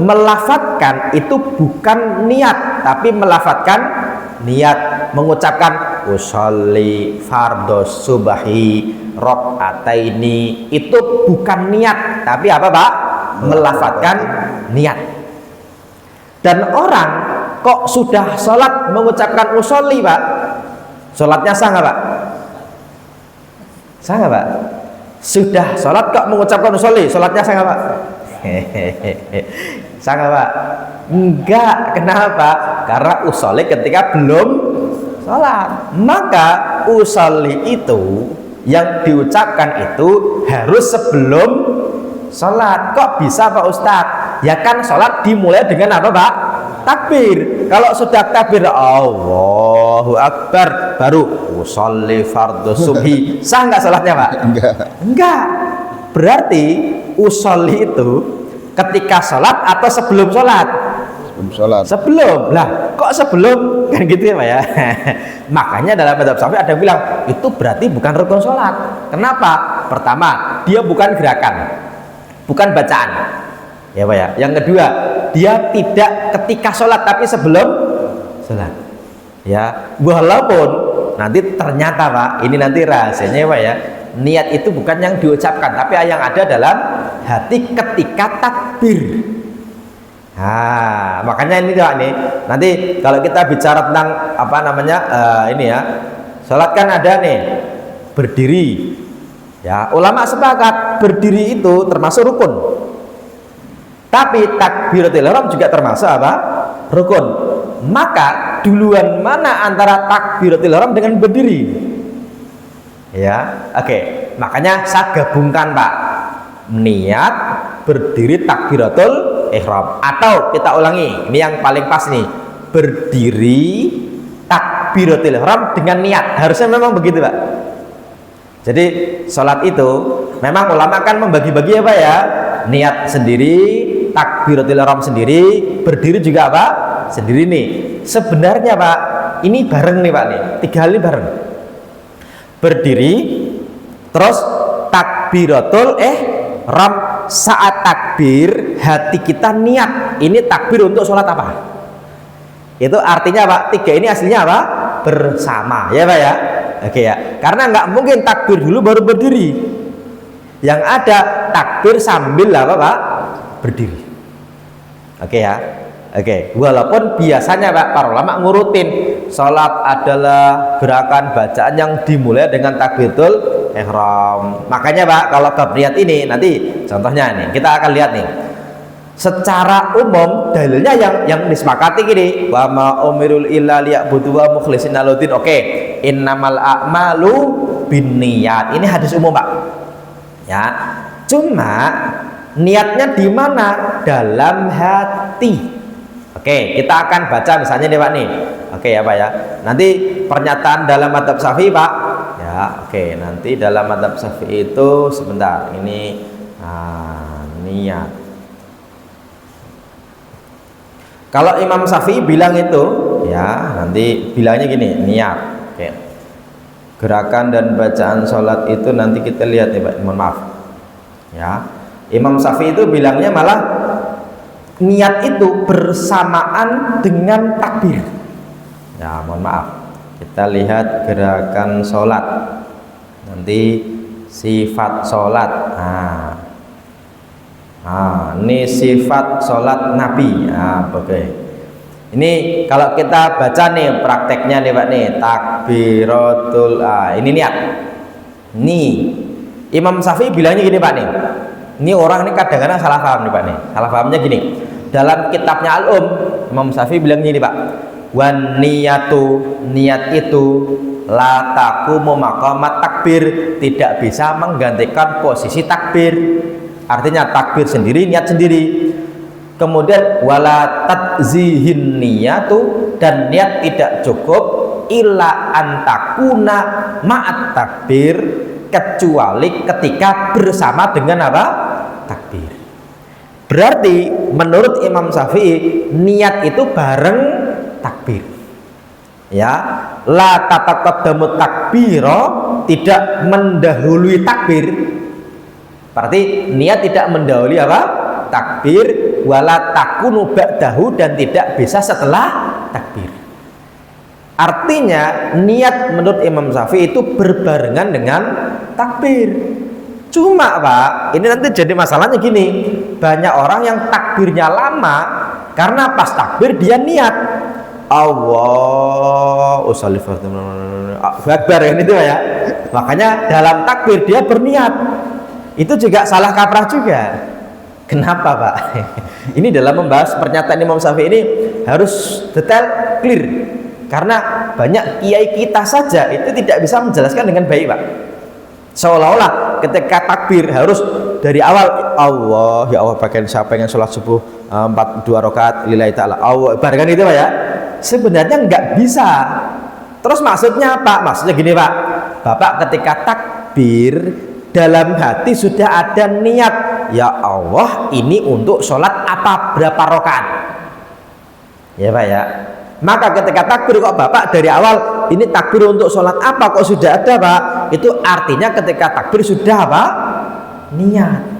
melafatkan itu bukan niat, tapi melafatkan niat, mengucapkan usolli fardhos subahi rakaataini itu bukan niat, tapi apa Pak? Melafatkan niat. Dan orang kok sudah sholat mengucapkan usolli Pak, sholatnya sah nggak Pak? Sah nggak Pak? Sudah sholat kok mengucapkan usolli, sholatnya sah nggak Pak? Sah nggak Pak? Enggak. Kenapa? Karena usolli ketika belum sholat. Maka usolli itu yang diucapkan itu harus sebelum sholat. Kok bisa Pak Ustadz? Ya kan sholat dimulai dengan apa Pak? Takbir. Kalau sudah takbir Allahu Akbar baru usolli fardhu subhi, sah nggak sholatnya Pak? Enggak. Berarti usolli itu ketika sholat atau sebelum sholat? Sebelum sholat. Sebelum. Lah kok sebelum? Kan gitu ya Pak ya. Makanya dalam madzhab Syafi'i ada yang bilang itu berarti bukan rukun sholat. Kenapa? Pertama, dia bukan gerakan, bukan bacaan ya Pak ya. Yang kedua, dia tidak ketika sholat tapi sebelum sholat ya. Walaupun nanti ternyata Pak, ini nanti rahasianya Pak ya, niat itu bukan yang diucapkan tapi yang ada dalam hati ketika takbir. Nah, makanya ini Pak nih, nanti kalau kita bicara tentang ini ya, sholat kan ada nih berdiri ya. Ulama sepakat berdiri itu termasuk rukun, tapi takbiratul ihram juga termasuk apa? Rukun. Maka duluan mana antara takbiratul ihram dengan berdiri? Ya, oke. Makanya saya gabungkan Pak, niat, berdiri, takbiratul ihram. Atau kita ulangi, ini yang paling pas nih, berdiri, takbiratul ihram dengan niat. Harusnya memang begitu Pak. Jadi sholat itu memang ulama kan membagi-bagi ya Pak ya, niat sendiri, takbiratul ihram sendiri, berdiri juga apa? Sendiri nih. Sebenarnya Pak, ini bareng nih Pak nih, tiga hal ini bareng. Berdiri, terus takbiratul ihram, saat takbir hati kita niat ini takbir untuk sholat apa? Itu artinya Pak, tiga ini aslinya apa? Bersama, ya Pak ya. Oke ya. Karena nggak mungkin takbir dulu baru berdiri. Yang ada takbir sambil apa Pak? Berdiri. Oke ya. Oke. Walaupun biasanya Pak, para ulama ngurutin, sholat adalah gerakan bacaan yang dimulai dengan takbiratul ihram. Makanya Pak, kalau bab niat ini nanti contohnya nih, kita akan lihat nih. Secara umum dalilnya yang disepakati gini, wa ma umirul illa liya'budu wa mukhlishina lahuddin. Oke, innamal a'malu binniyat. Ini hadis umum Pak. Ya. Cuma niatnya di mana? Dalam hati. Oke, kita akan baca misalnya nih Pak nih. Oke ya Pak ya. Nanti pernyataan dalam madzhab Syafi'i Pak. Ya, oke. Nanti dalam madzhab Syafi'i itu sebentar. Ini niat. Kalau Imam Syafi'i bilang itu, ya nanti bilangnya gini, niat. Oke. Gerakan dan bacaan sholat itu nanti kita lihat nih Pak, mohon maaf. Ya, Imam Syafi'i itu bilangnya malah niat itu bersamaan dengan takbir. Ya, mohon maaf. Kita lihat gerakan sholat. Nanti sifat sholat. Ini sifat sholat Nabi. Oke. Ini kalau kita baca nih prakteknya nih Pak nih, takbiratul. Ini niat. Nih, Imam Syafi'i bilangnya gini Pak nih. Ini orang ini kadang-kadang salah paham nih Pak nih. Salah pahamnya gini. Dalam kitabnya Al-Um, Imam Syafi'i bilang gini Pak. Wan niyatu, niat itu la taqumu maqamat takbir, tidak bisa menggantikan posisi takbir. Artinya takbir sendiri, niat sendiri. Kemudian wala tadzihin niyatu, dan niat tidak cukup illa antakuna ma'at takbir, kecuali ketika bersama dengan apa? Takbir. Berarti menurut Imam Syafi'i niat itu bareng takbir. Ya, la tataqaddamu takbiro, tidak mendahului takbir. Berarti niat tidak mendahului apa? Takbir, wala takunu ba'dahu, dan tidak bisa setelah takbir. Artinya niat menurut Imam Syafi'i itu berbarengan dengan takbir. Cuma Pak, ini nanti jadi masalahnya gini, banyak orang yang takbirnya lama karena pas takbir dia niat Allah usolli akbar itu ya. Makanya dalam takbir dia berniat. Itu juga salah kaprah juga. Kenapa Pak? Ini dalam membahas pernyataan Imam Syafi'i ini harus detail, clear. Karena banyak kiai kita saja itu tidak bisa menjelaskan dengan baik Pak. Seolah-olah ketika takbir harus dari awal Allah, ya Allah, bagian saya pengen sholat subuh 2 rakaat lillahi ta'ala Allah, barengan itu Pak ya. Sebenarnya nggak bisa. Terus maksudnya apa? Maksudnya gini Pak, Bapak ketika takbir dalam hati sudah ada niat, ya Allah ini untuk sholat apa, berapa rakaat, ya Pak ya. Maka ketika takbir kok Bapak dari awal ini takbir untuk sholat apa kok sudah ada Pak, itu artinya ketika takbir sudah apa? Niat.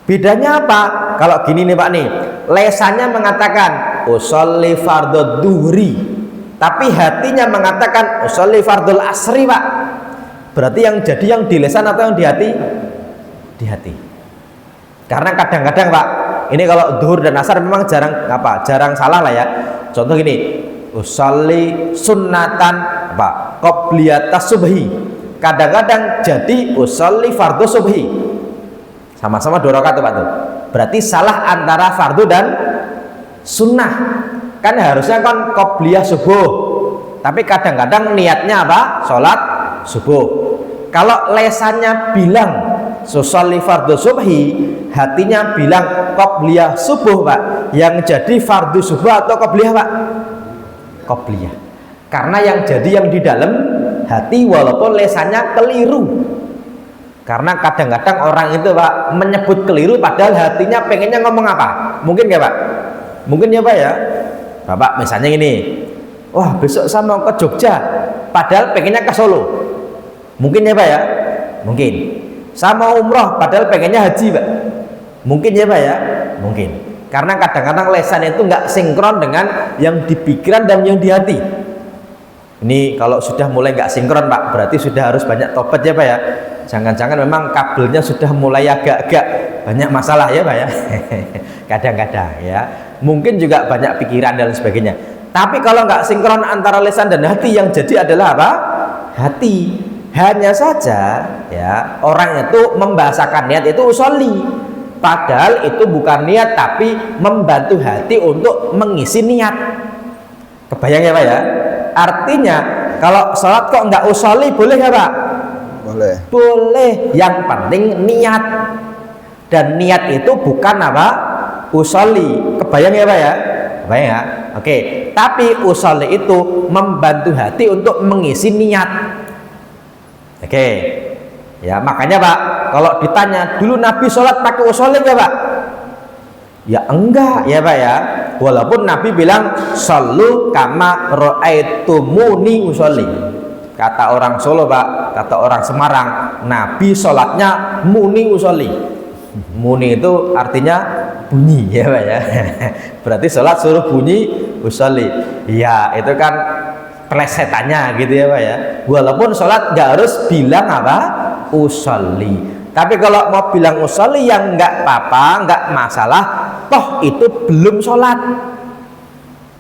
Bedanya apa? Kalau gini nih Pak nih, lesannya mengatakan usolli fardhu duhri, tapi hatinya mengatakan usolli fardhul asri Pak. Berarti yang jadi yang di lesan atau yang di hati? Di hati. Karena kadang-kadang Pak, ini kalau duhur dan asar memang jarang salah lah ya. Contoh gini, usolli sunnatan apa? Qobliyatas subhi. Kadang-kadang jadi usolli fardhu subhi. Sama-sama 2 rakaat Pak tuh. Berarti salah antara fardhu dan sunnah. Kan harusnya kan qobliyah subuh. Tapi kadang-kadang niatnya apa? Sholat subuh. Kalau lesannya bilang usolli fardhu subhi, hatinya bilang qobliyah subuh Pak. Yang jadi fardhu subuh atau qobliyah Pak? Qobliyah. Karena yang jadi yang di dalam hati walaupun lesannya keliru. Karena kadang-kadang orang itu Pak menyebut keliru padahal hatinya pengennya ngomong apa? Mungkin nggak Pak? Mungkin ya Pak ya. Bapak misalnya ini, wah besok saya mau ke Jogja, padahal pengennya ke Solo. Mungkin ya Pak ya? Mungkin. Saya mau umroh padahal pengennya haji Pak. Mungkin ya Pak ya? Mungkin. Karena kadang-kadang lesan itu nggak sinkron dengan yang di pikiran dan yang di hati. Ini kalau sudah mulai nggak sinkron Pak, berarti sudah harus banyak tobat ya Pak ya. Jangan-jangan memang kabelnya sudah mulai agak-agak banyak masalah ya Pak ya. Kadang-kadang ya. Mungkin juga banyak pikiran dan sebagainya. Tapi kalau nggak sinkron antara lisan dan hati, yang jadi adalah apa? Hati. Hanya saja ya, orang itu membahasakan niat itu usolli. Padahal itu bukan niat, tapi membantu hati untuk mengisi niat. Kebayang ya Pak ya? Artinya kalau sholat kok nggak usolli, boleh ya Pak? Boleh. Boleh. Yang penting niat. Dan niat itu bukan apa? Usolli. Kebayang ya Pak ya? Kebayang ya? Oke. Tapi usolli itu membantu hati untuk mengisi niat. Oke. Ya makanya Pak, kalau ditanya dulu Nabi sholat pakai usolli nggak Pak? Ya enggak ya Pak ya. Walaupun Nabi bilang shollu kama ra'aitumuni usolli. Kata orang Solo Pak, kata orang Semarang, Nabi sholatnya muni usolli. Muni itu artinya bunyi ya Pak ya. Berarti sholat suruh bunyi usolli. Ya itu kan plesetannya gitu ya Pak ya. Walaupun sholat nggak harus bilang apa? Usolli. Tapi kalau mau bilang usolli yang nggak apa-apa, nggak masalah, toh itu belum sholat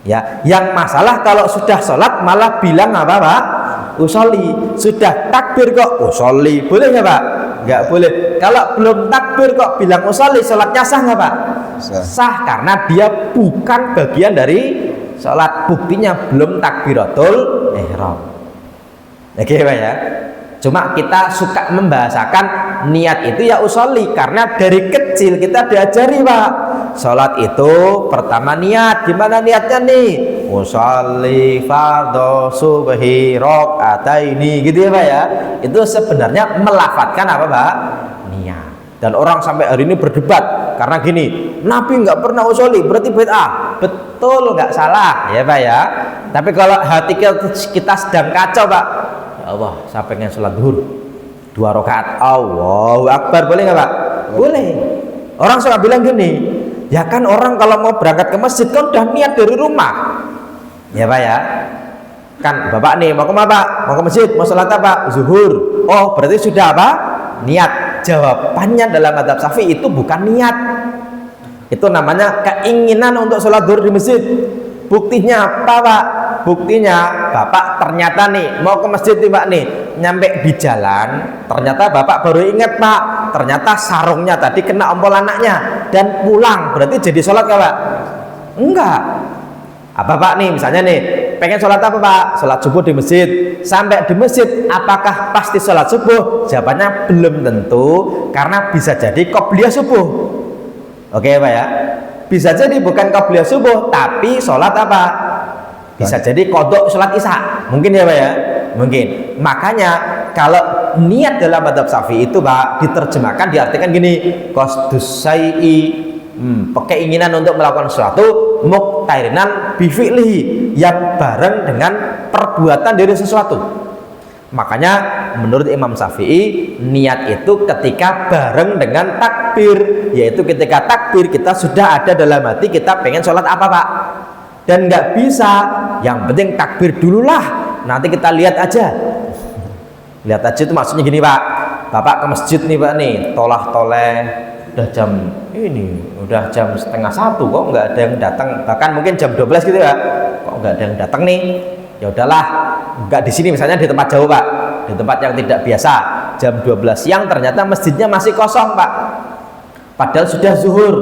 ya. Yang masalah kalau sudah sholat malah bilang apa Pak? Usolli. Sudah takbir kok usolli, boleh nggak Pak? Nggak boleh. Kalau belum takbir kok bilang usolli, sholatnya sah nggak Pak? Sah, karena dia bukan bagian dari sholat. Buktinya belum takbiratul ihram. Oke Pak ya. Cuma kita suka membahasakan niat itu ya usolli, karena dari kecil kita diajari Pak, sholat itu pertama niat. Gimana niatnya nih? Usolli fardhu subhi rakaataini gitu ya Pak ya. Itu sebenarnya melafatkan apa Pak? Niat. Dan orang sampai hari ini berdebat karena gini, Nabi nggak pernah usolli berarti bid'ah. Betul, nggak salah ya Pak ya. Tapi kalau hati kita sedang kacau Pak, Allah, saya pengen sholat zuhur 2 rakaat, Allahu Akbar, boleh nggak Pak? Boleh. Orang suka bilang gini, ya kan orang kalau mau berangkat ke masjid kan udah niat dari rumah ya Pak ya. Kan Bapak nih mau ke mana Pak? Mau ke masjid, mau sholat apa? Zuhur. Oh berarti sudah apa? Niat. Jawabannya dalam mazhab Syafi'i itu bukan niat, itu namanya keinginan untuk sholat zuhur di masjid. Buktinya apa Pak? Buktinya Bapak ternyata nih mau ke masjid nih Pak nih, nyampe di jalan ternyata Bapak baru ingat Pak, ternyata sarungnya tadi kena ompol anaknya dan pulang, berarti jadi sholat nggak Pak? Enggak. Apa Pak nih misalnya nih pengen sholat apa Pak? Sholat subuh di masjid. Sampai di masjid apakah pasti sholat subuh? Jawabannya belum tentu, karena bisa jadi qobliyah subuh. Oke Pak ya. Bisa jadi bukan qobliyah subuh, tapi sholat apa? Bisa jadi qodok sholat isya, mungkin ya Pak ya, mungkin. Makanya kalau niat dalam mazhab Syafi'i itu Pak diterjemahkan, diartikan gini, qasdus syai'i, keinginan untuk melakukan sesuatu, muqtarinan bi fi'lihi, yang bareng dengan perbuatan dari sesuatu. Makanya menurut Imam Syafi'i, niat itu ketika bareng dengan takbir, yaitu ketika takbir kita sudah ada dalam hati kita pengen sholat apa Pak. Dan nggak bisa, yang penting takbir dululah, nanti kita lihat aja. Lihat aja itu maksudnya gini Pak, Bapak ke masjid nih Pak nih, tolah-toleh, udah jam ini, udah jam 12:30 kok nggak ada yang datang, bahkan mungkin jam 12 gitu ya, kok nggak ada yang datang nih. Ya udahlah, nggak di sini misalnya di tempat jauh Pak, di tempat yang tidak biasa, jam 12 siang ternyata masjidnya masih kosong Pak, padahal sudah zuhur.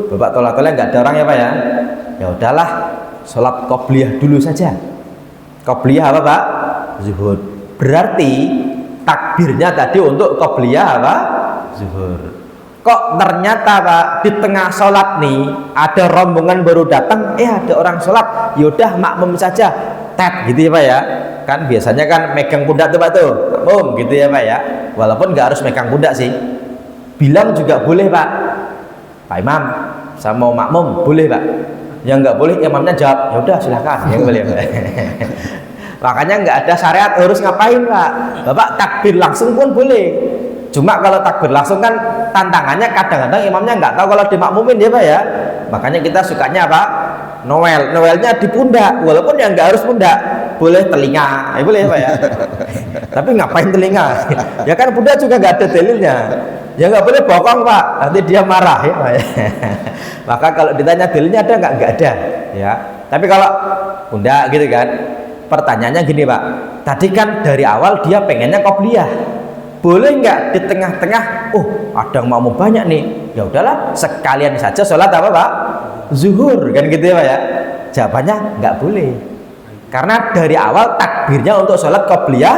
Bapak tolak-tolak nggak ada orang ya Pak ya. Ya udahlah, sholat qobliyah dulu saja. Qobliyah apa Pak? Zuhur. Berarti takbirnya tadi untuk qobliyah apa? Zuhur. Kok ternyata Pak di tengah sholat nih ada rombongan baru datang, ada orang sholat, yaudah makmum saja, tet gitu ya Pak ya. Kan biasanya kan megang pundak tuh Pak tuh, makmum gitu ya Pak ya. Walaupun nggak harus megang pundak sih, bilang juga boleh Pak. Pak Imam, saya mau makmum, boleh Pak. Yang nggak boleh imamnya jawab, ya udah silakan, yang boleh Pak. Makanya nggak ada syariat harus ngapain Pak. Bapak takbir langsung pun boleh. Cuma kalau takbir langsung kan tantangannya kadang-kadang imamnya nggak tahu kalau dimakmumin ya Pak ya. Makanya kita sukanya apa? Noelnya di pundak, walaupun yang nggak harus pundak, boleh telinga, boleh ya Pak ya. Tapi ngapain telinga? Ya kan pundak juga nggak ada dalilnya. Ya nggak boleh bokong Pak, nanti dia marah ya Pak ya. Maka kalau ditanya dalilnya ada nggak ada ya. Tapi kalau pundak gitu kan, pertanyaannya gini Pak, tadi kan dari awal dia pengennya qobliyah, boleh nggak di tengah-tengah, ada yang mau banyak nih, ya udahlah sekalian saja sholat apa Pak? Zuhur kan gitu ya Pak ya. Jawabannya nggak boleh, karena dari awal takbirnya untuk sholat qobliyah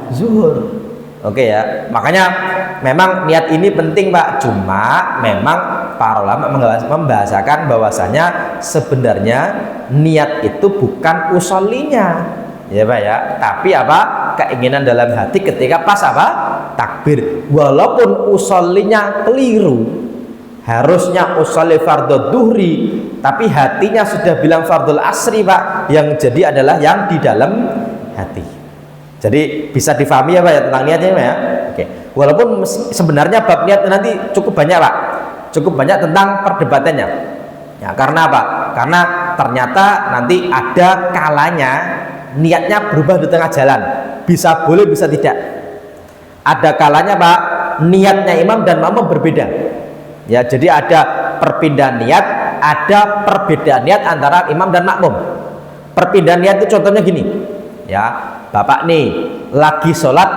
zuhur. Oke ya, makanya memang niat ini penting Pak. Cuma memang para ulama membahasakan bahwasanya sebenarnya niat itu bukan usollinya ya Pak ya, tapi apa? Keinginan dalam hati ketika pas apa? Takbir. Walaupun usollinya keliru, harusnya usolli fardhu duhri, tapi hatinya sudah bilang fardhul asri Pak. Yang jadi adalah yang di dalam hati. Jadi bisa difahami ya Pak ya tentang niatnya ya. Oke. Walaupun sebenarnya bab niat nanti cukup banyak Pak, cukup banyak tentang perdebatannya. Ya karena apa? Karena ternyata nanti ada kalanya niatnya berubah di tengah jalan. Bisa boleh, bisa tidak. Ada kalanya Pak, niatnya imam dan makmum berbeda. Ya, jadi ada perpindahan niat, ada perbedaan niat antara imam dan makmum. Perpindahan niat itu contohnya gini. Ya, Bapak nih lagi sholat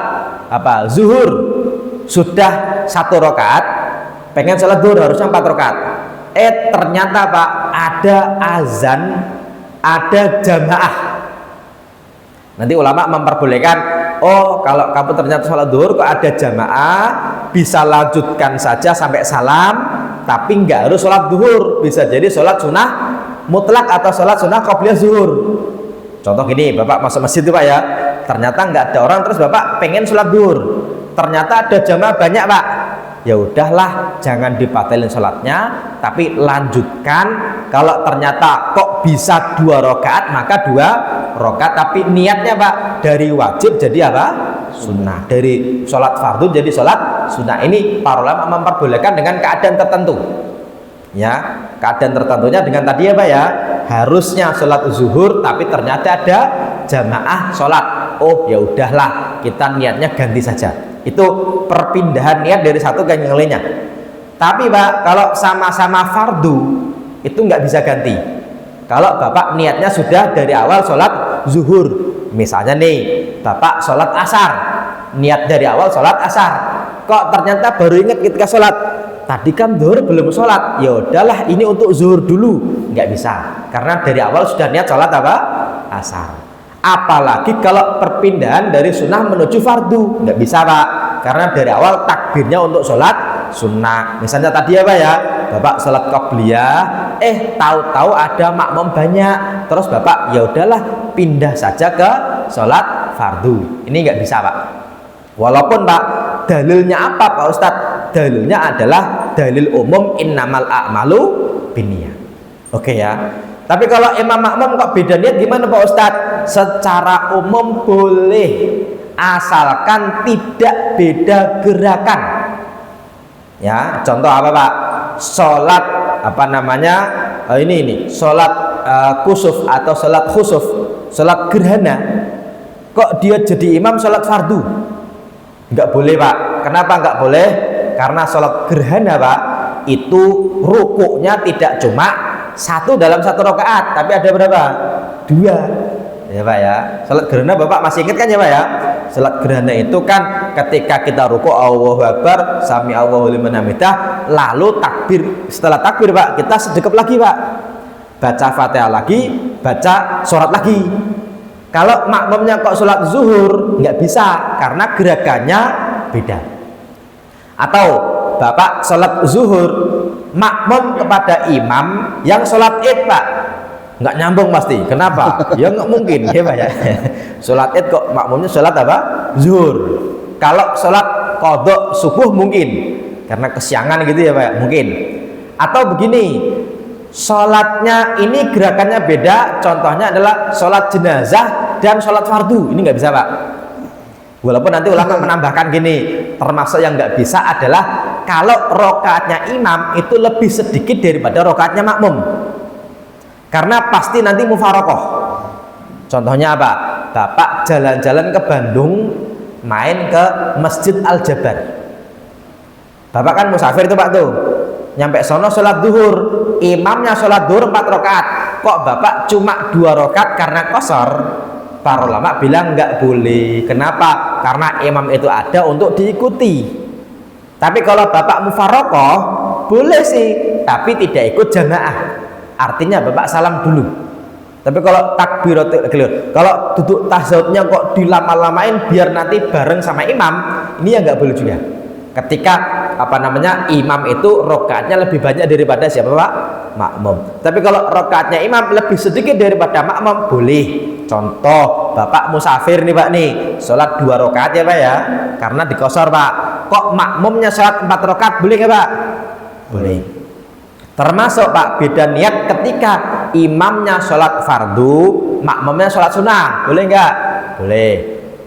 apa zuhur, sudah 1 rakaat, pengen sholat zuhur harusnya 4 rakaat. Ternyata Pak ada azan, ada jamaah. Nanti ulama memperbolehkan, kalau kamu ternyata sholat zuhur kok ada jamaah, bisa lanjutkan saja sampai salam, tapi nggak harus sholat zuhur, bisa jadi sholat sunnah mutlak atau sholat sunnah qobliyah zuhur. Contoh gini, Bapak masuk masjid itu Pak ya, ternyata nggak ada orang, terus Bapak pengen sholat zuhur, ternyata ada jamaah banyak Pak, ya udahlah jangan dibatalin sholatnya, tapi lanjutkan. Kalau ternyata kok bisa 2 rakaat maka 2 rakaat, tapi niatnya Pak dari wajib jadi apa? Sunnah, dari sholat fardu jadi sholat sunnah. Ini para ulama memperbolehkan dengan keadaan tertentu. Ya, keadaan tertentunya dengan tadi ya Pak ya, harusnya sholat zuhur tapi ternyata ada jamaah sholat, ya udahlah kita niatnya ganti saja. Itu perpindahan niat dari satu ke yang lainnya. Tapi Pak kalau sama-sama fardu itu nggak bisa ganti. Kalau Bapak niatnya sudah dari awal sholat zuhur, misalnya nih Bapak sholat asar, niat dari awal sholat asar, kok ternyata baru ingat ketika sholat, tadi kan zuhur belum sholat, ya udahlah ini untuk zuhur dulu, nggak bisa, karena dari awal sudah niat sholat apa? Asar. Apalagi kalau perpindahan dari sunnah menuju fardu, nggak bisa Pak, karena dari awal takbirnya untuk sholat sunnah. Misalnya tadi apa ya, Bapak sholat qobliyah, tahu-tahu ada makmum banyak, terus Bapak ya udahlah pindah saja ke sholat fardu. Ini nggak bisa Pak. Walaupun Pak dalilnya apa Pak Ustadz? Dalilnya adalah dalil umum innamal a'malu binniyat. Oke ya. Tapi kalau imam makmum kok beda niat gimana Pak Ustadz? Secara umum boleh, asalkan tidak beda gerakan. Ya, contoh apa Pak? Sholat apa namanya? Ini sholat kusuf atau sholat khusuf, sholat gerhana. Kok dia jadi imam sholat fardu? Nggak boleh Pak. Kenapa nggak boleh? Karena sholat gerhana Pak itu rukuknya tidak cuma 1 dalam 1 rakaat, tapi ada berapa? 2 ya Pak ya. Sholat gerhana Bapak masih ingat kan ya Pak ya? Sholat gerhana itu kan ketika kita rukuk Allahu Akbar, sami Allahu liman hamidah, lalu takbir. Setelah takbir Pak kita sedekap lagi Pak, baca Fatihah lagi, baca surat lagi. Kalau makmumnya kok sholat zuhur nggak bisa, karena gerakannya beda. Atau Bapak sholat zuhur makmum kepada imam yang sholat id Pak, nggak nyambung pasti. Kenapa? Ya nggak mungkin ya Pak ya. Sholat id kok makmumnya sholat apa? Zuhur. Kalau sholat qadha subuh mungkin, karena kesiangan gitu ya Pak ya, mungkin. Atau begini, sholatnya ini gerakannya beda, contohnya adalah sholat jenazah dan sholat fardu, ini nggak bisa Pak. Walaupun nanti ulama menambahkan gini, termasuk yang nggak bisa adalah kalau rokaatnya imam itu lebih sedikit daripada rokaatnya makmum, karena pasti nanti mufarokoh. Contohnya apa? Bapak jalan-jalan ke Bandung, main ke Masjid Al-Jabar. Bapak kan musafir tuh Pak tuh, nyampe sono sholat duhur, imamnya sholat duhur 4 rakaat, kok bapak cuma 2 rakaat karena kosor? Para ulama bilang nggak boleh. Kenapa? Karena imam itu ada untuk diikuti. Tapi kalau bapak mufarokoh boleh sih, tapi tidak ikut jamaah. Artinya bapak salam dulu. Tapi kalau takbiratul ihram, kalau duduk tasyahudnya kok dilama-lamain biar nanti bareng sama imam, ini ya nggak boleh juga. Ketika imam itu rokaatnya lebih banyak daripada siapa Pak? Makmum. Tapi kalau rokaatnya imam lebih sedikit daripada makmum, boleh. Contoh, bapak musafir nih Pak nih, sholat 2 rakaat ya Pak ya, karena dikosor Pak. Kok makmumnya sholat 4 rakaat, boleh nggak Pak? Boleh. Termasuk Pak, beda niat ketika imamnya sholat fardu, makmumnya sholat sunnah, boleh nggak? Boleh.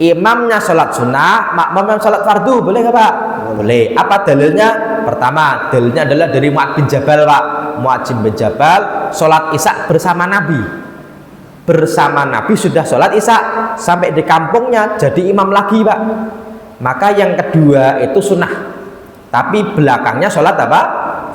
Imamnya sholat sunnah, makmumnya sholat fardu, boleh nggak Pak? Boleh. Apa dalilnya? Pertama, dalilnya adalah dari Mu'adz bin Jabal Pak. Mu'adz bin Jabal sholat isya bersama Nabi. Bersama Nabi sudah sholat isya, sampai di kampungnya jadi imam lagi Pak. Maka yang kedua itu sunnah, tapi belakangnya sholat apa?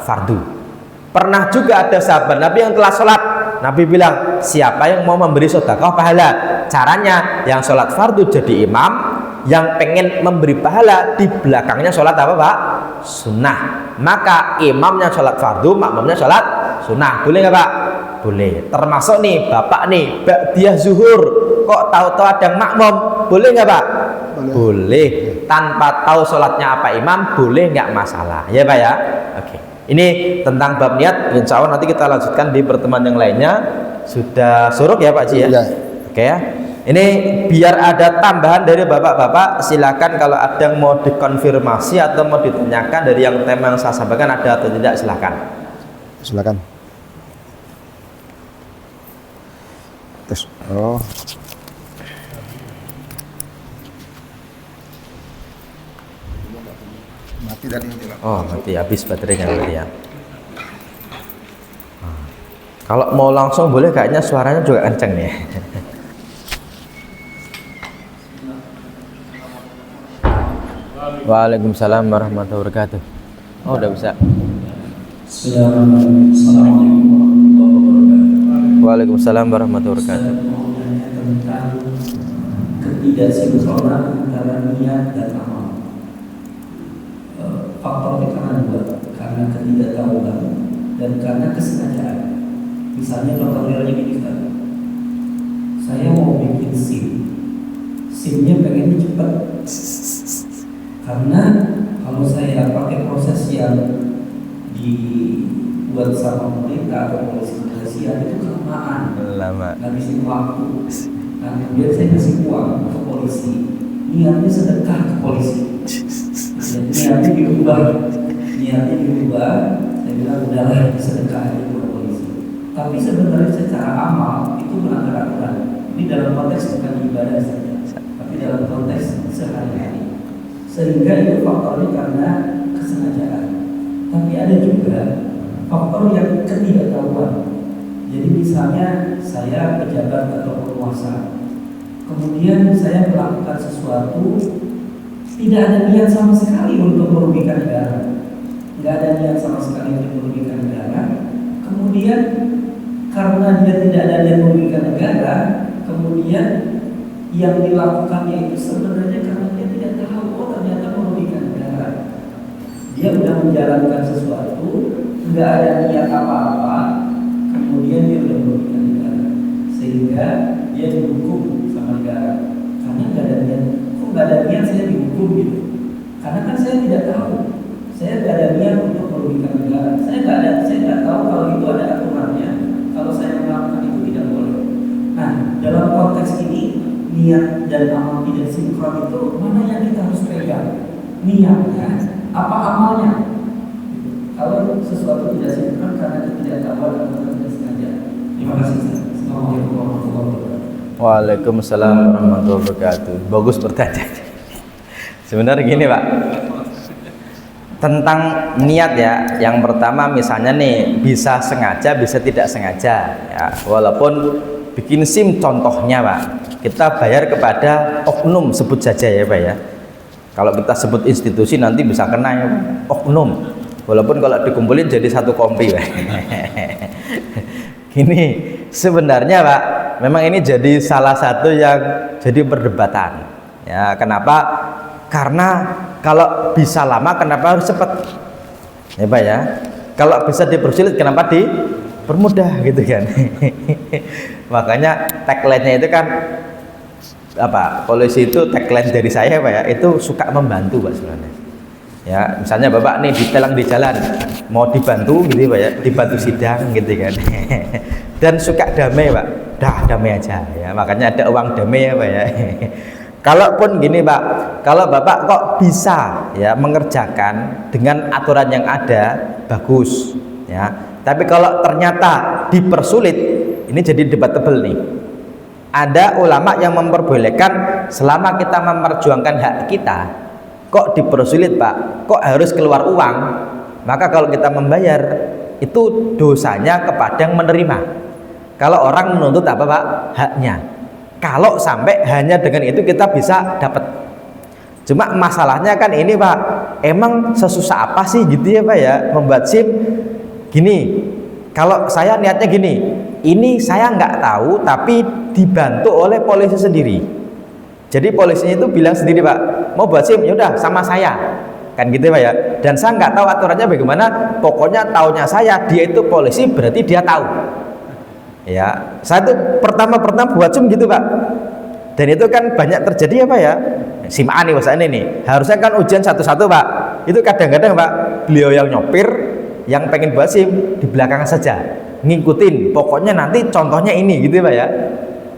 Fardu. Pernah juga ada sahabat Nabi yang telah sholat, Nabi bilang, siapa yang mau memberi sedekah pahala? Caranya, yang sholat fardu jadi imam, yang pengen memberi pahala di belakangnya sholat apa Pak? Sunnah. Maka imamnya sholat fardu, makmumnya sholat sunnah. Boleh nggak Pak? Boleh. Termasuk nih bapak nih ba'diyah zuhur, kok tahu-tahu ada makmum, boleh nggak Pak? Boleh. Tanpa tahu sholatnya apa imam, boleh, nggak masalah ya Pak ya. Oke. Ini tentang bab niat, insya Allah nanti kita lanjutkan di pertemuan yang lainnya. Sudah suruk ya Pak Ji ya? Ya. Oke ya. Ini biar ada tambahan dari bapak-bapak, silakan kalau ada yang mau dikonfirmasi atau mau ditanyakan dari yang tema yang saya sampaikan ada atau tidak, silakan. Silakan. Tes. Oh. Mati tadi. Oh, mati habis baterainya berarti ya. Kalau mau langsung boleh, kayaknya suaranya juga kenceng nih. Waalaikumsalam warahmatullahi wabarakatuh. Oh, udah bisa. Waalaikumsalam warahmatullahi wabarakatuh. Tentang ketidaksinkronan antara niat dan amal. Faktornya karena 2, karena ketidaktahuan dan karena kesengajaan. Misalnya contoh realnya gini kan, saya mau bikin SIM-nya pengennya cepat. Karena kalau saya pakai proses yang dibuat sama pemerintah atau polisi Malaysia itu kelamaan, ngabisin waktu. Nah, kemudian saya kasih uang ke polisi, niatnya sedekah ke polisi, niatnya diubah. Saya bilang udahlah sedekah aja ke polisi. Tapi sebenarnya secara amal itu melanggar aturan. Ini dalam konteks bukan ibadah saja, tapi dalam konteks sehari-hari. Sehingga itu faktornya karena kesengajaan. Tapi ada juga faktor yang ketidaktahuan. Jadi misalnya saya pejabat atau penguasa, kemudian saya melakukan sesuatu, tidak ada niat sama sekali untuk merugikan negara, nggak ada niat sama sekali untuk merugikan negara. Kemudian karena dia tidak ada niat merugikan negara, kemudian yang dilakukannya itu sebenarnya karena dia tidak tahu, oh ternyata merugikan negara. Dia sudah menjalankan sesuatu, nggak ada niat apa-apa, kemudian dia sudah merugikan negara, sehingga dia dihukum sama negara. Karena nggak ada niat, kok nggak ada niat saya dihukum gitu? Karena kan saya tidak tahu, saya nggak ada niat untuk merugikan negara. Saya nggak tahu kalau itu ada aturannya, kalau saya melakukan itu tidak boleh. Nah, dalam konteks ini niat dan amal tidak sinkron itu mana yang kita harus pegang? Niatnya apa amalnya? Kalau sesuatu tidak sinkron karena ketidaktahuan atau tidak sengaja. Terima kasih. Assalamualaikum warahmatullahi wabarakatuh. Waalaikumsalam warahmatullahi wabarakatuh. Bagus pertanyaan. Sebenarnya gini Pak, tentang niat ya. Yang pertama misalnya nih, bisa sengaja bisa tidak sengaja ya. Walaupun bikin SIM contohnya Pak, kita bayar kepada oknum, sebut saja ya Pak ya. Kalau kita sebut institusi nanti bisa kena ya Pak. Oknum, walaupun kalau dikumpulin jadi satu kompi Pak. Ini sebenarnya Pak, memang ini jadi salah satu yang jadi perdebatan ya. Kenapa? Karena kalau bisa lama kenapa harus cepat ya Pak ya. Kalau bisa dipersulit kenapa dipermudah gitu kan. Makanya tagline-nya itu kan apa, polisi itu tagline dari saya Pak ya, itu suka membantu Pak sebenarnya ya. Misalnya Bapak nih ditelang di jalan, mau dibantu gitu Pak ya, dibantu sidang gitu kan. Dan suka damai Pak, dah damai aja ya, makanya ada uang damai ya Pak ya. Kalaupun gini Pak, kalau Bapak kok bisa ya mengerjakan dengan aturan yang ada, bagus ya. Tapi kalau ternyata dipersulit, ini jadi debatable nih. Ada ulama yang memperbolehkan selama kita memperjuangkan hak kita, kok dipersulit Pak, kok harus keluar uang, maka kalau kita membayar itu dosanya kepada yang menerima. Kalau orang menuntut apa Pak? Haknya. Kalau sampai hanya dengan itu kita bisa dapat. Cuma masalahnya kan ini Pak, emang sesusah apa sih gitu ya Pak ya membuat SIM. Gini, kalau saya niatnya gini, ini saya nggak tahu tapi dibantu oleh polisi sendiri. Jadi polisinya itu bilang sendiri Pak, mau buat SIM ya udah sama saya, kan gitu Pak ya. Dan saya nggak tahu aturannya bagaimana, pokoknya taunya saya dia itu polisi berarti dia tahu. Ya, saya tuh pertama buat SIM gitu Pak. Dan itu kan banyak terjadi ya Pak ya. SIM A nih misalnya nih, harusnya kan ujian satu-satu Pak. Itu kadang-kadang Pak, beliau yang nyopir, yang pengen buat SIM di belakang saja, ngikutin. Pokoknya nanti contohnya ini gitu Pak ya.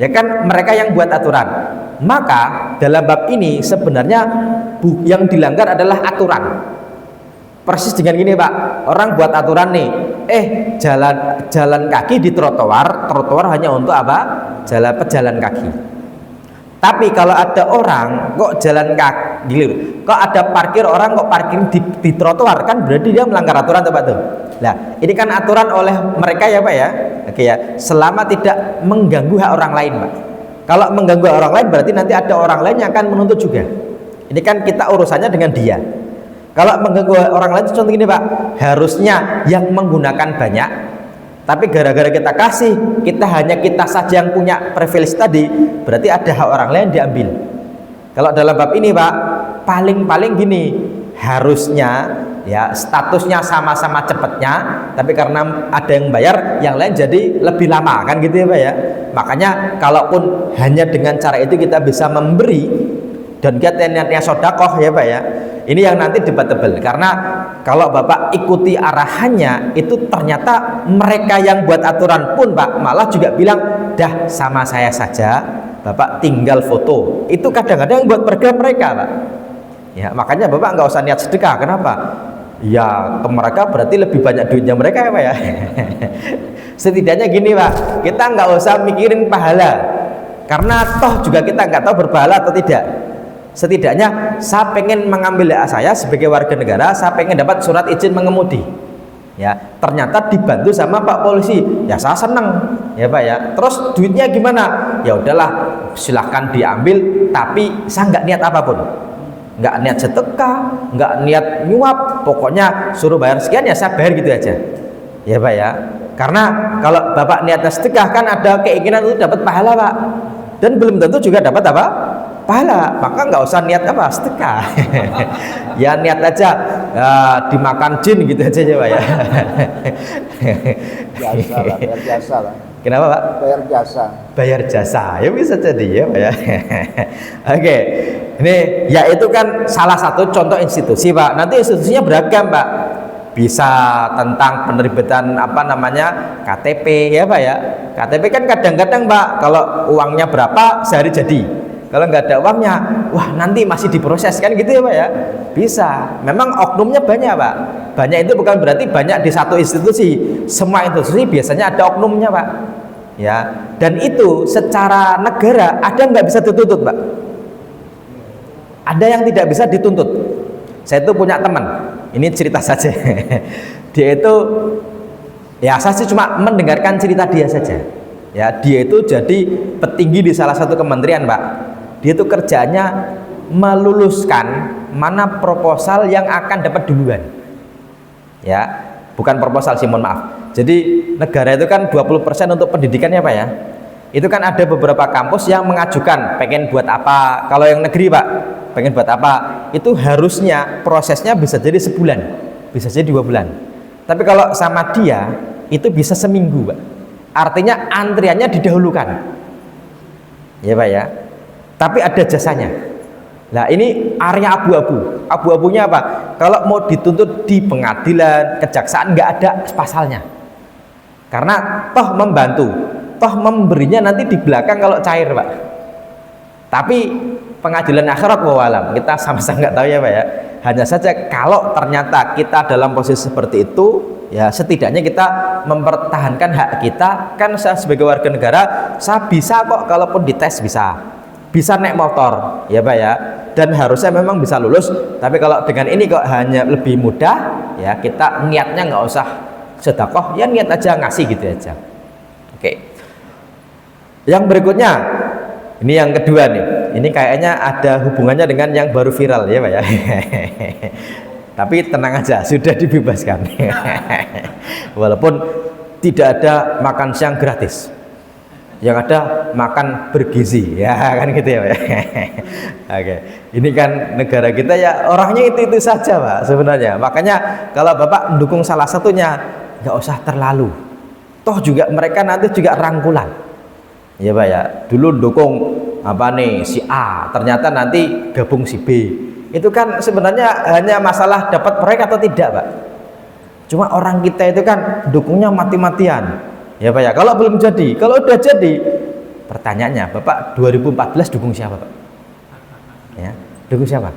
Ya kan mereka yang buat aturan. Maka dalam bab ini sebenarnya yang dilanggar adalah aturan. Persis dengan gini Pak, orang buat aturan nih, jalan kaki di trotoar hanya untuk apa? Pejalan kaki. Tapi kalau ada orang kok jalan kaki, kok ada parkir orang kok parkir di trotoar, kan berarti dia melanggar aturan Pak tuh. Nah, ini kan aturan oleh mereka ya Pak ya. Oke ya, selama tidak mengganggu hak orang lain Pak. Kalau mengganggu orang lain berarti nanti ada orang lain yang akan menuntut juga. Ini kan kita urusannya dengan dia. Kalau mengganggu orang lain contoh gini Pak, harusnya yang menggunakan banyak, tapi gara-gara kita kasih, kita saja yang punya privilege tadi, berarti ada hak orang lain diambil. Kalau dalam bab ini Pak, paling gini, harusnya ya statusnya sama-sama cepatnya, tapi karena ada yang bayar, yang lain jadi lebih lama, kan gitu ya Pak ya. Makanya kalaupun hanya dengan cara itu kita bisa memberi dan kita niatnya sodakoh ya Pak ya, ini yang nanti debatable. Karena kalau Bapak ikuti arahannya, itu ternyata mereka yang buat aturan pun Pak malah juga bilang, dah sama saya saja, Bapak tinggal foto. Itu kadang-kadang buat program mereka Pak ya. Makanya Bapak nggak usah niat sedekah. Kenapa? Ya ke mereka berarti lebih banyak duitnya mereka ya Pak ya. Setidaknya gini Pak, kita nggak usah mikirin pahala, karena toh juga kita nggak tahu berpahala atau tidak. Setidaknya saya pengen mengambil hak saya sebagai warga negara, saya pengen dapat surat izin mengemudi ya, ternyata dibantu sama Pak polisi, ya saya seneng ya Pak ya. Terus duitnya gimana? Ya udahlah silahkan diambil, tapi saya nggak niat apapun, nggak niat sedekah, nggak niat nyuap, pokoknya suruh bayar sekian ya saya bayar gitu aja ya Pak ya. Karena kalau Bapak niatnya sedekah kan ada keinginan untuk dapat pahala Pak, dan belum tentu juga dapat apa? Pahala. Maka nggak usah niat apa? Sedekah. Ya niat aja dimakan jin gitu aja ya Pak ya. Jasa lah, bayar jasa lah. Kenapa Pak? Bayar jasa. Bayar jasa ya bisa jadi ya Pak ya. Oke, ini ya itu kan salah satu contoh institusi Pak. Nanti institusinya beragam Pak. Bisa tentang penerbitan apa namanya KTP ya Pak ya. KTP kan kadang-kadang Pak kalau uangnya berapa sehari jadi. Kalau nggak ada uangnya, wah nanti masih diproses kan gitu ya Pak ya. Bisa. Memang oknumnya banyak Pak. Banyak itu bukan berarti banyak di satu institusi. Semua institusi biasanya ada oknumnya Pak. Ya. Dan itu secara negara ada nggak bisa dituntut Pak. Ada yang tidak bisa dituntut. Saya itu punya teman, ini cerita saja. Dia itu, ya saya sih cuma mendengarkan cerita dia saja. Ya, dia itu jadi petinggi di salah satu kementerian, Pak. Dia itu kerjanya meluluskan mana proposal yang akan dapat duluan. Ya, bukan proposal sih, mohon maaf. Jadi negara itu kan 20% untuk pendidikannya, Pak ya. Itu kan ada beberapa kampus yang mengajukan pengen buat apa. Kalau yang negeri, Pak, pengen buat apa, itu harusnya prosesnya bisa jadi sebulan, bisa jadi 2 bulan. Tapi kalau sama dia itu bisa seminggu, Pak. Artinya antriannya didahulukan, ya Pak ya. Tapi ada jasanya. Nah ini area abu-abu. Abu-abunya apa? Kalau mau dituntut di pengadilan, kejaksaan nggak ada pasalnya. Karena toh membantu, toh memberinya nanti di belakang kalau cair, Pak. Tapi pengadilan akhirat wawalam, kita sama-sama nggak tahu ya Pak ya. Hanya saja kalau ternyata kita dalam posisi seperti itu, ya setidaknya kita mempertahankan hak kita. Kan saya sebagai warga negara, saya bisa kok kalaupun dites bisa naik motor, ya Pak ya. Dan harusnya memang bisa lulus. Tapi kalau dengan ini kok hanya lebih mudah, ya kita niatnya nggak usah sedekah, ya niat aja ngasih gitu aja. Oke. Yang berikutnya, ini yang kedua nih. Ini kayaknya ada hubungannya dengan yang baru viral ya Pak ya. Tapi tenang aja, sudah dibebaskan. Walaupun tidak ada makan siang gratis. Yang ada makan bergizi, ya kan gitu ya Pak. Oke. Ini kan negara kita ya orangnya itu saja Pak sebenarnya. Makanya kalau Bapak mendukung salah satunya, nggak usah terlalu. Toh juga mereka nanti juga rangkulan. Ya Pak ya. Dulu dukung apa nih si A, ternyata nanti gabung si B. Itu kan sebenarnya hanya masalah dapat proyek atau tidak Pak. Cuma orang kita itu kan dukungnya mati-matian. Ya Pak ya, kalau belum jadi, kalau udah jadi, pertanyaannya, Bapak 2014 dukung siapa Pak? Ya, dukung siapa?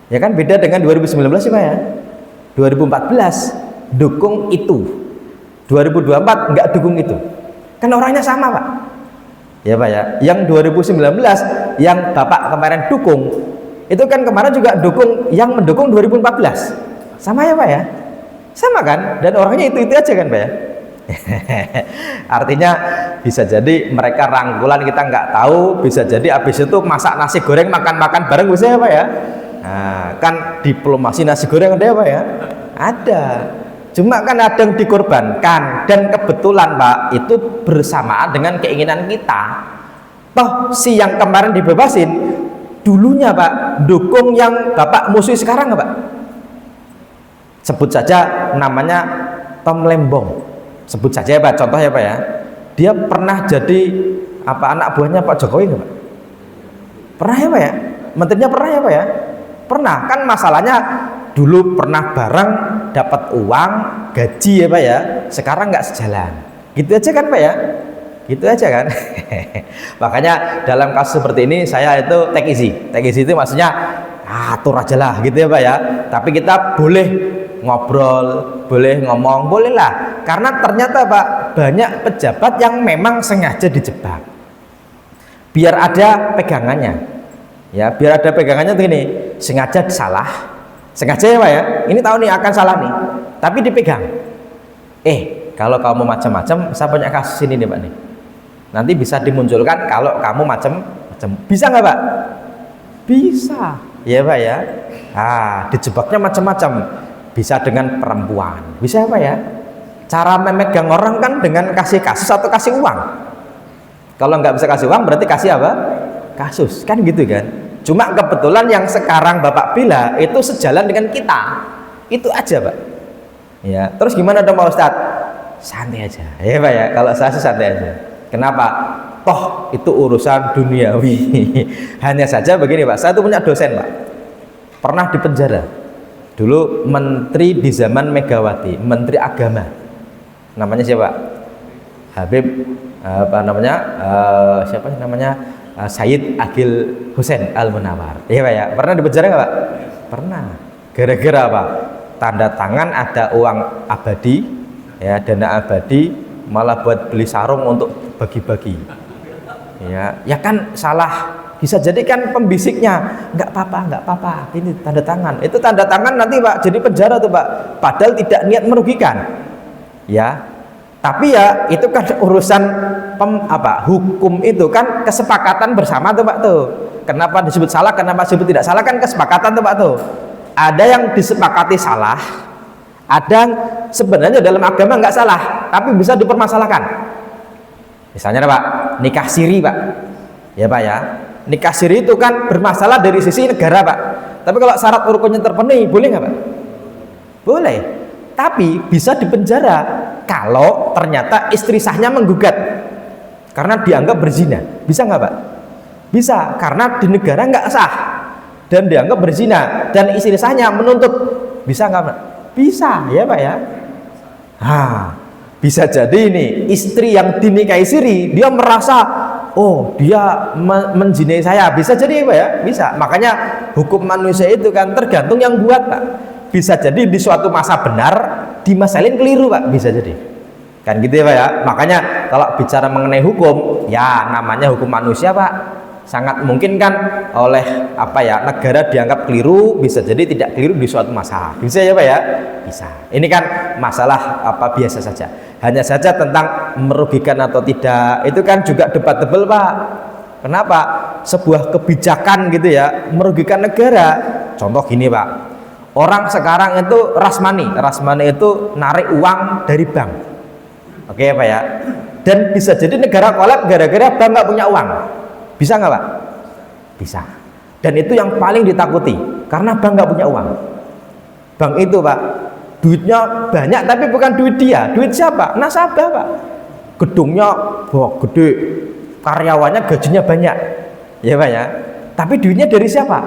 Ya kan beda dengan 2019 sih Pak ya. 2014 dukung itu, 2024 nggak dukung itu. Kan orangnya sama Pak. Ya Pak ya, yang 2019 yang Bapak kemarin dukung, itu kan kemarin juga dukung yang mendukung 2014. Sama ya Pak ya? Sama kan? Dan orangnya itu aja kan Pak ya? Artinya bisa jadi mereka rangkulan kita nggak tahu, bisa jadi habis itu masak nasi goreng makan-makan bareng bisa ya Pak ya. Nah, kan diplomasi nasi goreng ada ya Pak ya? Ada. Cuma kan ada yang dikorbankan dan kebetulan Pak itu bersamaan dengan keinginan kita. Toh si yang kemarin dibebasin dulunya Pak dukung yang Bapak musuhi sekarang nggak Pak? Sebut saja namanya Tom Lembong. Sebut saja ya Pak, contoh ya Pak ya. Dia pernah jadi apa anak buahnya Pak Jokowi nggak Pak? Pernah ya Pak ya? Menterinya pernah ya Pak ya? Pernah, kan masalahnya dulu pernah bareng dapat uang gaji ya Pak ya. Sekarang nggak sejalan. Gitu aja kan Pak ya? Gitu aja kan. Makanya dalam kasus seperti ini saya itu take easy. Take easy itu maksudnya atur aja lah gitu ya Pak ya. Tapi kita boleh ngobrol, boleh ngomong, boleh lah. Karena ternyata Pak banyak pejabat yang memang sengaja dijebak biar ada pegangannya. Ya, biar ada pegangannya tuh gini, sengaja salah. Sengaja ya Pak ya. Ini tahu nih akan salah nih. Tapi dipegang. Kalau kamu macam-macam, saya punya kasus ini nih Pak nih. Nanti bisa dimunculkan kalau kamu macam-macam. Bisa nggak Pak? Bisa. Ya Pak ya. Dijebaknya macam-macam. Bisa dengan perempuan, bisa apa ya? Cara memegang orang kan dengan kasih kasus atau kasih uang. Kalau nggak bisa kasih uang berarti kasih apa? Kasus, kan gitu kan? Cuma kebetulan yang sekarang Bapak bila itu sejalan dengan kita, itu aja Pak. Ya, terus gimana dong Pak Ustadz? Santai aja, ya Pak ya. Kalau saya sih santai aja. Kenapa? Toh itu urusan duniawi. Hanya saja begini Pak, saya tuh punya dosen Pak, pernah di penjara. Dulu menteri di zaman Megawati, menteri agama. Namanya siapa? Habib apa namanya? Siapa namanya? Sayyid Agil Hussein Al-Munawar. Iya Pak ya. Pernah di penjara nggak Pak? Pernah. Gara-gara apa? Tanda tangan ada uang abadi, ya dana abadi, malah buat beli sarung untuk bagi-bagi. Ya kan salah Bisa jadi kan pembisiknya, nggak apa-apa, ini tanda tangan. Itu tanda tangan nanti Pak, jadi penjara tuh Pak. Padahal tidak niat merugikan. Ya. Tapi ya itu kan urusan hukum itu kan kesepakatan bersama tuh Pak tuh. Kenapa disebut salah, kenapa disebut tidak salah kan kesepakatan tuh Pak tuh. Ada yang disepakati salah, ada yang sebenarnya dalam agama nggak salah, tapi bisa dipermasalahkan. Misalnya Pak, nikah siri Pak. Ya Pak ya. Nikah siri itu kan bermasalah dari sisi negara Pak. Tapi kalau syarat rukunnya terpenuhi, boleh nggak Pak? Boleh. Tapi bisa dipenjara kalau ternyata istri sahnya menggugat karena dianggap berzina. Bisa nggak Pak? Bisa, karena di negara nggak sah dan dianggap berzina dan istri sahnya menuntut. Bisa nggak Pak? Bisa ya Pak ya. Bisa jadi ini istri yang dinikahi siri dia merasa dia menzinai saya, bisa jadi Pak ya, bisa. Makanya hukum manusia itu kan tergantung yang buat Pak. Bisa jadi di suatu masa benar, di masa lain keliru Pak, bisa jadi. Kan gitu ya Pak ya. Makanya kalau bicara mengenai hukum, ya namanya hukum manusia Pak. Sangat mungkin kan oleh negara dianggap keliru, bisa jadi tidak keliru di suatu masa. Bisa ya Pak ya? Bisa. Ini kan masalah biasa saja. Hanya saja tentang merugikan atau tidak, itu kan juga debatable Pak. Kenapa? Sebuah kebijakan gitu ya, merugikan negara. Contoh gini Pak, orang sekarang itu rasmani itu narik uang dari bank. Oke Pak ya. Dan bisa jadi negara kolab gara-gara bank nggak punya uang. Bisa nggak Pak? Bisa. Dan itu yang paling ditakuti, karena bank nggak punya uang. Bank itu Pak, duitnya banyak tapi bukan duit dia. Duit siapa? Nasabah Pak. Gedungnya gede, karyawannya gajinya banyak, ya Pak ya. Tapi duitnya dari siapa?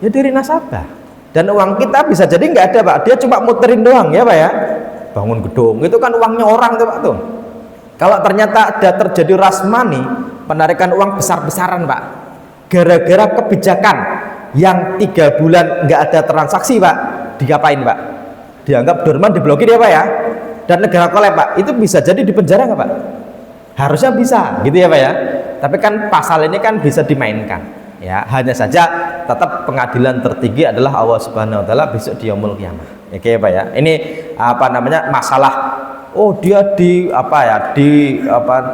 Ya dari nasabah. Dan uang kita bisa jadi nggak ada Pak. Dia cuma muterin doang ya Pak ya. Bangun gedung, itu kan uangnya orang tuh Pak tuh. Kalau ternyata ada terjadi rasmani, penarikan uang besar-besaran Pak, gara-gara kebijakan yang 3 bulan nggak ada transaksi Pak, diapain Pak? Dianggap dorman, diblokir ya Pak ya. Dan negara kolab Pak, itu bisa jadi dipenjara nggak Pak? Harusnya bisa gitu ya Pak ya. Tapi kan pasal ini kan bisa dimainkan ya. Hanya saja tetap pengadilan tertinggi adalah Allah Subhanahu wa taala besok di yaumul qiyamah. Oke ya Pak ya. Ini masalah dia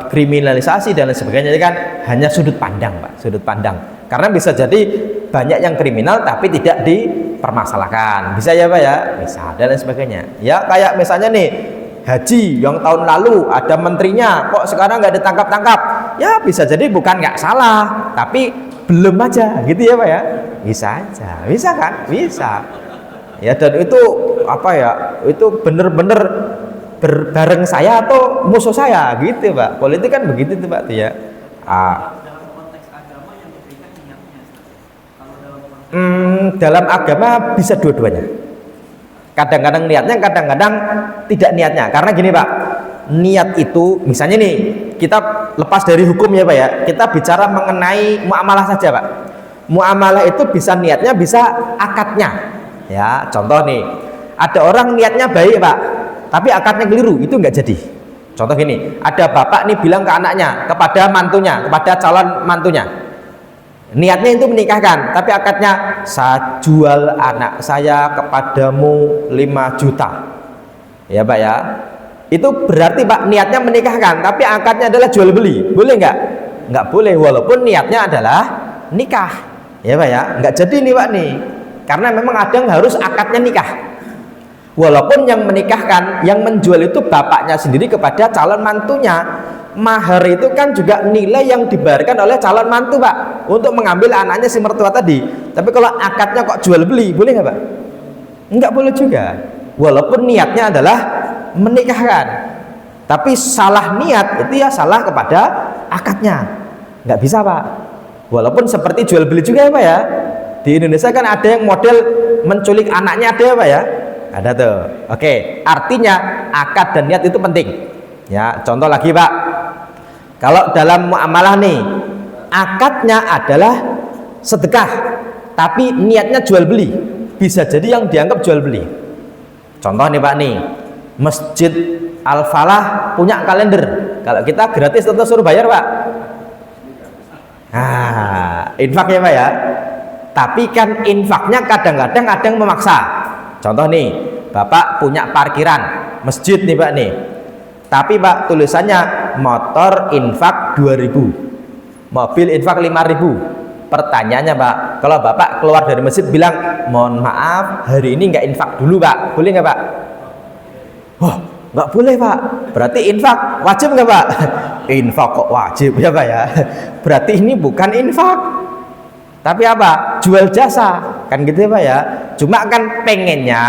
kriminalisasi dan lain sebagainya, kan hanya sudut pandang Pak, sudut pandang. Karena bisa jadi banyak yang kriminal tapi tidak dipermasalahkan. Bisa ya Pak ya? Bisa, dan lain sebagainya. Ya kayak misalnya nih, haji yang tahun lalu ada menterinya, kok sekarang nggak ditangkap-tangkap? Ya bisa jadi bukan nggak salah, tapi belum aja gitu ya Pak ya? Bisa aja, bisa kan? Bisa. Ya, dan itu itu bener-bener bareng saya atau musuh saya gitu Pak. Politik kan begitu tuh Pak tuh ya. Dalam konteks agama yang diberikan niatnya. Kalau dalam konteks dalam agama bisa dua-duanya. Kadang-kadang niatnya, kadang-kadang tidak niatnya. Karena gini Pak, niat itu misalnya nih, kita lepas dari hukum ya Pak ya, kita bicara mengenai muamalah saja Pak. Muamalah itu bisa niatnya, bisa akadnya. Ya, contoh nih, ada orang niatnya baik Pak, tapi akadnya keliru, itu nggak jadi. Contoh gini, ada bapak nih bilang ke anaknya, kepada mantunya, kepada calon mantunya, niatnya itu menikahkan, tapi akadnya, saya jual anak saya kepadamu 5 juta ya Pak ya. Itu berarti Pak niatnya menikahkan, tapi akadnya adalah jual beli. Boleh nggak? Nggak boleh, walaupun niatnya adalah nikah ya Pak ya. Nggak jadi nih Pak nih, karena memang ada yang harus akadnya nikah. Walaupun yang menikahkan, yang menjual itu bapaknya sendiri kepada calon mantunya. Mahar itu kan juga nilai yang dibayarkan oleh calon mantu Pak, untuk mengambil anaknya si mertua tadi. Tapi kalau akadnya kok jual beli, boleh nggak Pak? Nggak boleh juga, walaupun niatnya adalah menikahkan. Tapi salah niat itu ya salah kepada akadnya. Nggak bisa Pak, walaupun seperti jual beli juga ya Pak ya. Di Indonesia kan ada yang model menculik anaknya, ada ya Pak ya. Ada tuh. Oke, artinya akad dan niat itu penting. Ya, contoh lagi Pak. Kalau dalam muamalah nih, akadnya adalah sedekah, tapi niatnya jual beli. Bisa jadi yang dianggap jual beli. Contoh nih Pak nih, Masjid Al-Falah punya kalender. Kalau kita gratis tentu suruh bayar Pak. Nah, infak ya Pak ya. Tapi kan infaknya kadang-kadang ada yang memaksa. Contoh nih, Bapak punya parkiran masjid nih Pak nih. Tapi Pak tulisannya motor infak 2.000, mobil infak 5.000. Pertanyaannya Pak, kalau Bapak keluar dari masjid bilang, mohon maaf hari ini nggak infak dulu Pak, boleh nggak Pak? Wah, nggak boleh Pak. Berarti infak wajib nggak Pak? Infak kok wajib ya Pak ya? Berarti ini bukan infak, tapi apa? Jual jasa, kan gitu ya Pak ya. Cuma kan pengennya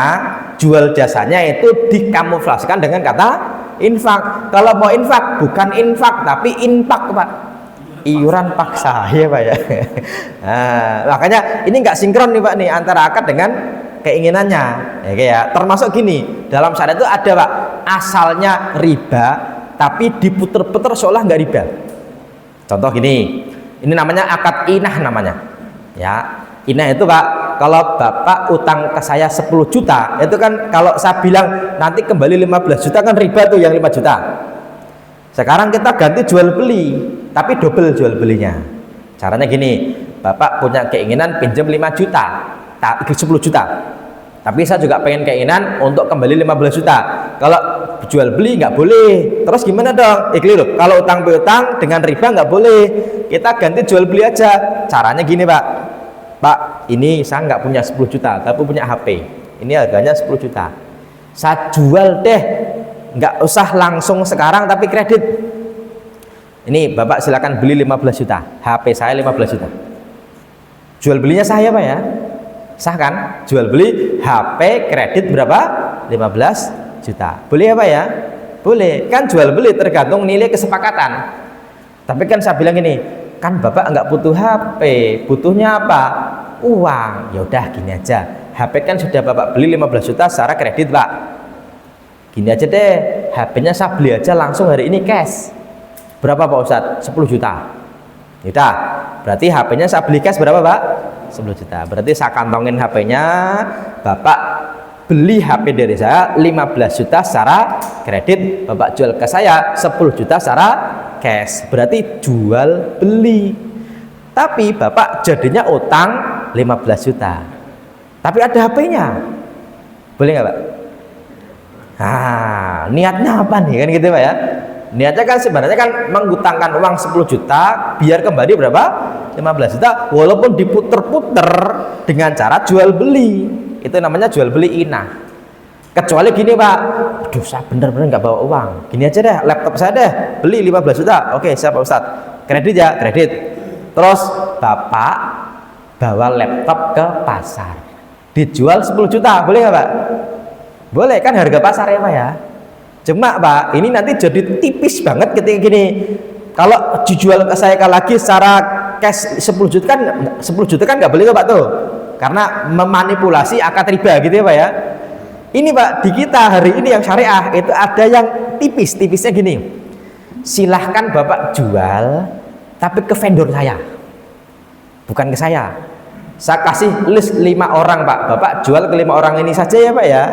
jual jasanya itu dikamuflasikan dengan kata infak. Kalau mau infak bukan infak tapi infak Pak, iuran paksa ya Pak ya. Nah, makanya ini nggak sinkron nih Pak nih antara akad dengan keinginannya ya kayak. Termasuk gini, dalam syariat itu ada Pak, asalnya riba tapi diputer-puter seolah nggak riba. Contoh gini, ini namanya akad inah namanya ya. Inah itu Pak, kalau Bapak utang ke saya 10 juta, itu kan kalau saya bilang nanti kembali 15 juta kan riba tuh yang 5 juta. Sekarang kita ganti jual beli, tapi double jual belinya. Caranya gini, Bapak punya keinginan pinjam 5 juta, 10 juta. Tapi saya juga pengen keinginan untuk kembali 15 juta. Kalau jual beli nggak boleh. Terus gimana dong? Keliru. Kalau utang piutang dengan riba nggak boleh. Kita ganti jual beli aja. Caranya gini Pak. Pak, ini saya nggak punya 10 juta, tapi punya HP. Ini harganya 10 juta. Saya jual deh, nggak usah langsung sekarang, tapi kredit. Ini Bapak silakan beli 15 juta. HP saya 15 juta. Jual belinya saya Pak ya. Sah kan? Jual beli HP kredit berapa? 15 juta. Boleh ya Pak ya? Boleh. Kan jual beli tergantung nilai kesepakatan. Tapi kan saya bilang ini, kan Bapak nggak butuh HP, butuhnya apa? Uang. Ya udah gini aja, HP kan sudah Bapak beli 15 juta secara kredit Pak. Gini aja deh, HP-nya saya beli aja langsung hari ini cash. Berapa Pak Ustadz? 10 juta. Yaudah, berarti HP-nya saya beli cash berapa Pak? 10 juta. Berarti saya kantongin HP-nya, Bapak beli HP dari saya 15 juta secara kredit, Bapak jual ke saya 10 juta secara cash. Berarti jual beli. Tapi Bapak jadinya utang 15 juta. Tapi ada HP-nya. Boleh nggak Pak? Nah, niatnya apa nih kan gitu Pak ya? Niatnya kan sebenarnya kan mengutangkan uang 10 juta biar kembali berapa? 15 juta, walaupun diputer-puter dengan cara jual beli. Itu namanya jual beli inah. Kecuali gini Pak, aduh saya bener-bener nggak bawa uang, gini aja deh, laptop saya deh beli 15 juta. Oke siap Pak Ustadz, kredit ya, kredit. Terus Bapak bawa laptop ke pasar, dijual 10 juta, boleh nggak Pak? Boleh, kan harga pasar ya Pak ya. Cuma Pak, ini nanti jadi tipis banget ketika gini. Kalau dijual ke saya lagi secara cash 10 juta kan, 10 juta kan nggak boleh Pak tuh, karena memanipulasi akad riba gitu ya Pak ya. Ini Pak, di kita hari ini yang syariah itu ada yang tipis-tipisnya gini. Silahkan Bapak jual, tapi ke vendor saya, bukan ke saya. Saya kasih list 5 orang Pak, Bapak jual ke 5 orang ini saja ya Pak ya.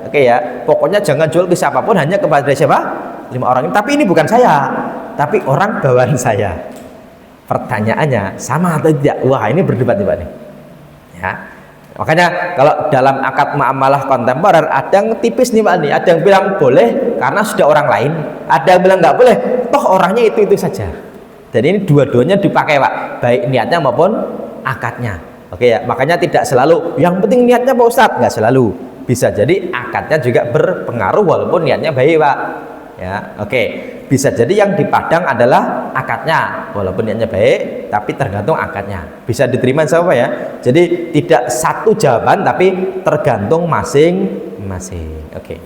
Oke ya, pokoknya jangan jual ke siapapun, hanya kepada siapa? 5 orang ini. Tapi ini bukan saya, tapi orang bawaan saya. Pertanyaannya sama atau tidak? Wah ini berdebat nih Pak nih. Ya, makanya kalau dalam akad muamalah kontemporer ada yang tipis nih Pak nih. Ada yang bilang boleh karena sudah orang lain. Ada yang bilang nggak boleh, toh orangnya itu saja. Jadi ini dua-duanya dipakai Pak, baik niatnya maupun akadnya. Oke ya, makanya tidak selalu yang penting niatnya Pak Ustadz, nggak selalu. Bisa jadi akadnya juga berpengaruh walaupun niatnya baik Pak. Ya, oke. Bisa jadi yang dipadang adalah akadnya walaupun niatnya baik, tapi tergantung akadnya. Bisa diterima sama ya. Jadi tidak satu jawaban tapi tergantung masing-masing. Oke.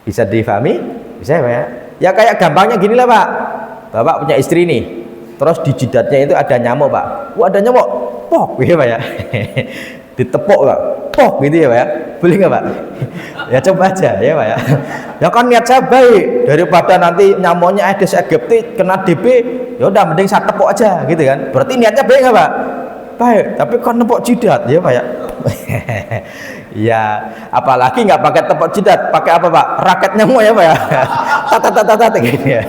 Bisa difahami? Bisa ya Pak ya? Ya kayak gampangnya gini lah Pak. Bapak punya istri nih. Terus di jidatnya itu ada nyamuk Pak. Wah ada nyamuk. Pok gitu Pak ya. Ditepuk Pak. Pok gitu ya Pak ya. Boleh nggak Pak? Ya coba aja ya Pak ya. Ya kan niat saya baik, daripada nanti nyamuknya Aedes aegypti kena DB, ya udah mending saya tepuk aja gitu kan. Berarti niatnya baik nggak Pak? Baik, tapi kan tepuk jidat ya Pak ya. Ya, apalagi nggak pakai tepuk jidat, pakai apa Pak? Raket nyamuk ya Pak ya. Tata gitu ya.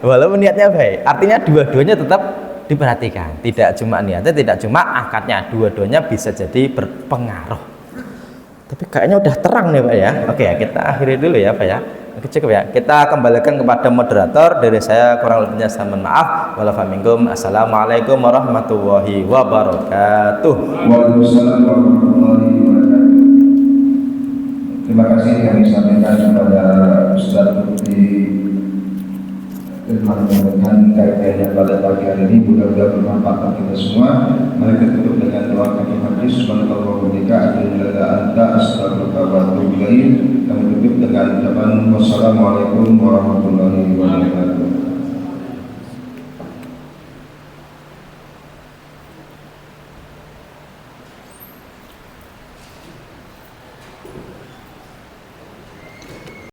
Walaupun niatnya baik, artinya dua-duanya tetap diperhatikan. Tidak cuma niatnya, tidak cuma akadnya, dua-duanya bisa jadi berpengaruh. Tapi kayaknya udah terang nih Pak ya. Oke ya, kita akhiri dulu ya Pak ya. Oke, cukup ya. Kita kembalikan kepada moderator. Dari saya kurang lebihnya saya mohon maaf. Walafikum. Assalamualaikum warahmatullahi wabarakatuh. Waalaikumsalam warahmatullahi wabarakatuh. Terima kasih kami sampaikan kepada Ustaz Bukti telah menyampaikan kajian pada pagi hari ini. Mudah-mudahan bermanfaat bagi kita semua. Mari kita tutup dengan doa kaki hadis. Subhanallah wa bihamdihi anta astaghfiruka wa atubu ilaik. Kami tutup dengan ucapan wassalamualaikum warahmatullahi wabarakatuh.